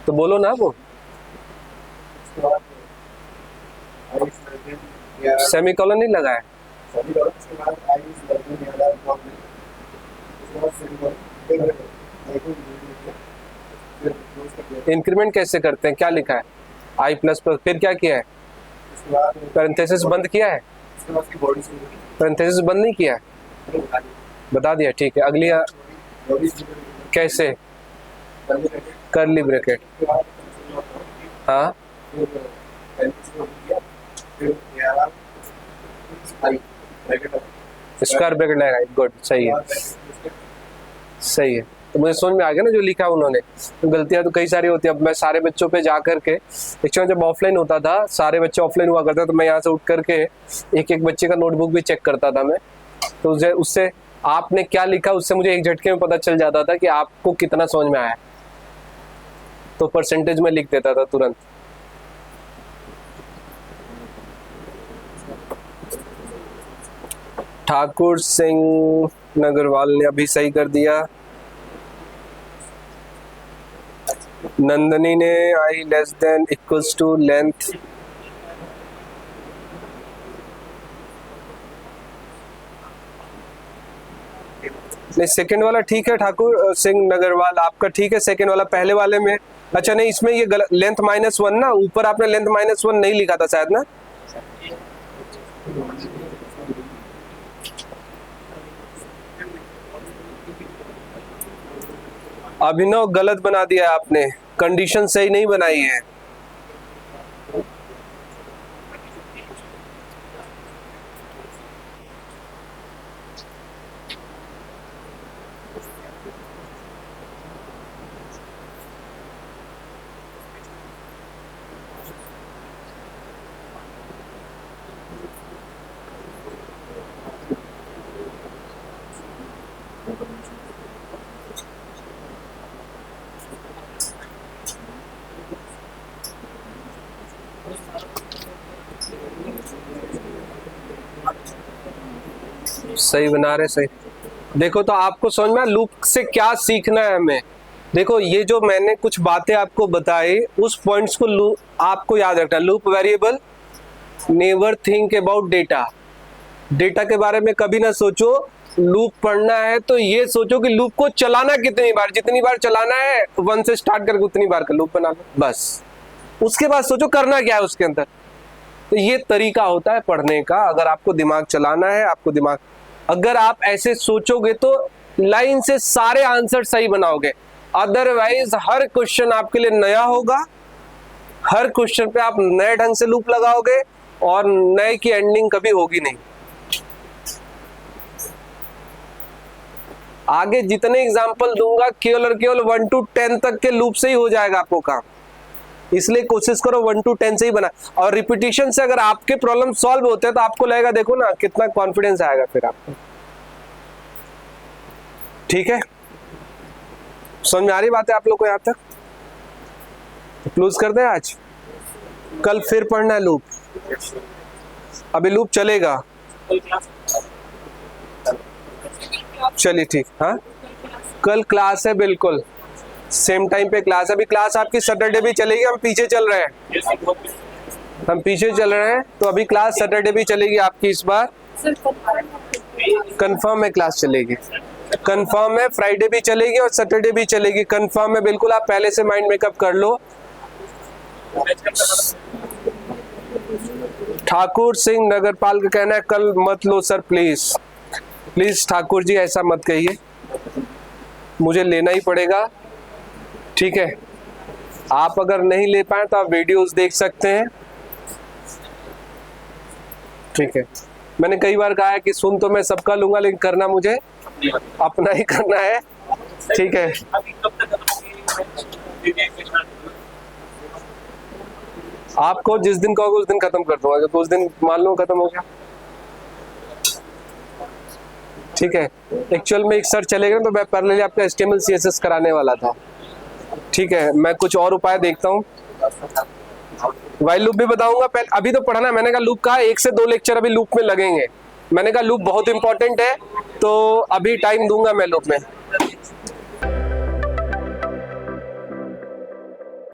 तो बोलो ना, वो सेमीकोलन नहीं लगाया। इंक्रीमेंट कैसे करते हैं, क्या लिखा है? आई प्लस प्लस, फिर क्या किया है? पैरेंथेसिस बंद किया है? पैरेंथेसिस बंद नहीं किया है, बता दिया। ठीक है, अगली कैसे? Curly bracket. हाँ स्क्वायर ब्रैकेट लगाएगा। गुड, सही है सही है। तो मुझे समझ में आ गया ना जो लिखा उन्होंने। तो गलतियां तो कई सारी होती है। अब मैं सारे बच्चों पे जा करके, एक्चुअली जब ऑफलाइन होता था, सारे बच्चे ऑफलाइन हुआ करते, तो मैं यहाँ से उठ करके एक एक बच्चे का नोटबुक भी चेक करता था मैं। तो उससे आपने क्या लिखा उससे मुझे एक झटके में पता चल जाता था कि आपको कितना समझ में आया। तो परसेंटेज में लिख देता था तुरंत। ठाकुर सिंह नगरवाल ने अभी सही कर दिया। नंदनी ने I less than equals to length. नहीं, सेकंड वाला ठीक है ठाकुर सिंह नगरवाल, आपका ठीक है। सेकंड वाला पहले वाले में, अच्छा नहीं, इसमें ये गलत, लेंथ -1 ना, ऊपर आपने लेंथ -1 नहीं लिखा था शायद ना। अभिनव गलत बना दिया आपने, कंडीशन सही नहीं बनाई है। सही बना रहे, सही। देखो तो आपको समझ में लूप से क्या सीखना है हमें। देखो ये जो मैंने कुछ बातें आपको बताई, उस पॉइंट्स को आपको याद रखना। Loop variable, never think about data. Data के बारे में कभी ना सोचो। लूप पढ़ना है तो ये सोचो कि लूप को चलाना कितनी बार, जितनी बार चलाना है 1 से स्टार्ट करके उतनी बार का लूप बना लो बस। उसके बाद सोचो करना क्या है उसके अंदर। तो ये तरीका होता है पढ़ने का। अगर आपको दिमाग चलाना है, आपको दिमाग, अगर आप ऐसे सोचोगे तो लाइन से सारे आंसर सही बनाओगे। अदरवाइज हर क्वेश्चन आपके लिए नया होगा, हर क्वेश्चन पे आप नए ढंग से लूप लगाओगे और नए की एंडिंग कभी होगी नहीं। आगे जितने एग्जाम्पल दूंगा केवल और केवल 1 to 10 तक के लूप से ही हो जाएगा आपको काम। इसलिए कोशिश करो 1 to 10 से ही बना। और रिपीटिशन से अगर आपके प्रॉब्लम सॉल्व होते हैं तो आपको लगेगा, देखो ना कितना कॉन्फिडेंस आएगा फिर आपको। ठीक है, समझ में आ रही बात है आप लोग को यहाँ तक? क्लोज कर दें आज, कल फिर पढ़ना है लूप। अभी लूप चलेगा, चलिए ठीक। हाँ कल क्लास है, बिल्कुल सेम टाइम पे क्लास है। अभी क्लास आपकी सैटरडे भी चलेगी, हम पीछे चल रहे हैं, तो अभी क्लास सैटरडे भी चलेगी आपकी। इस बार कंफर्म है क्लास चलेगी, कंफर्म है। फ्राइडे भी चलेगी और सैटरडे भी चलेगी, कंफर्म है बिल्कुल। आप पहले से माइंड मेकअप कर लो। ठाकुर सिंह नगरपाल का कहना है कल मत लो sir, please please Thakur ji ऐसा मत कहिए, मुझे लेना ही पड़ेगा। ठीक है, आप अगर नहीं ले पाए तो आप वीडियोस देख सकते हैं। ठीक है, मैंने कई बार कहा है कि सुन तो मैं सबका लूंगा, लेकिन करना मुझे अपना ही करना है। ठीक है, आपको जिस दिन कहोगे उस दिन खत्म कर दूंगा, तो उस दिन मान लो खत्म हो गया। ठीक है, एक्चुअल में एक सर चलेगा तो मैं पैरेलली आपका HTML CSS कराने वाला था। ठीक है, मैं कुछ और उपाय देखता हूँ। वाइल लूप भी बताऊंगा। पहले अभी तो पढ़ना है, मैंने कहा लूप कहा 1 से 2 लेक्चर अभी लूप में लगेंगे। मैंने कहा लूप बहुत इंपॉर्टेंट है, तो अभी टाइम दूंगा मैं लूप में।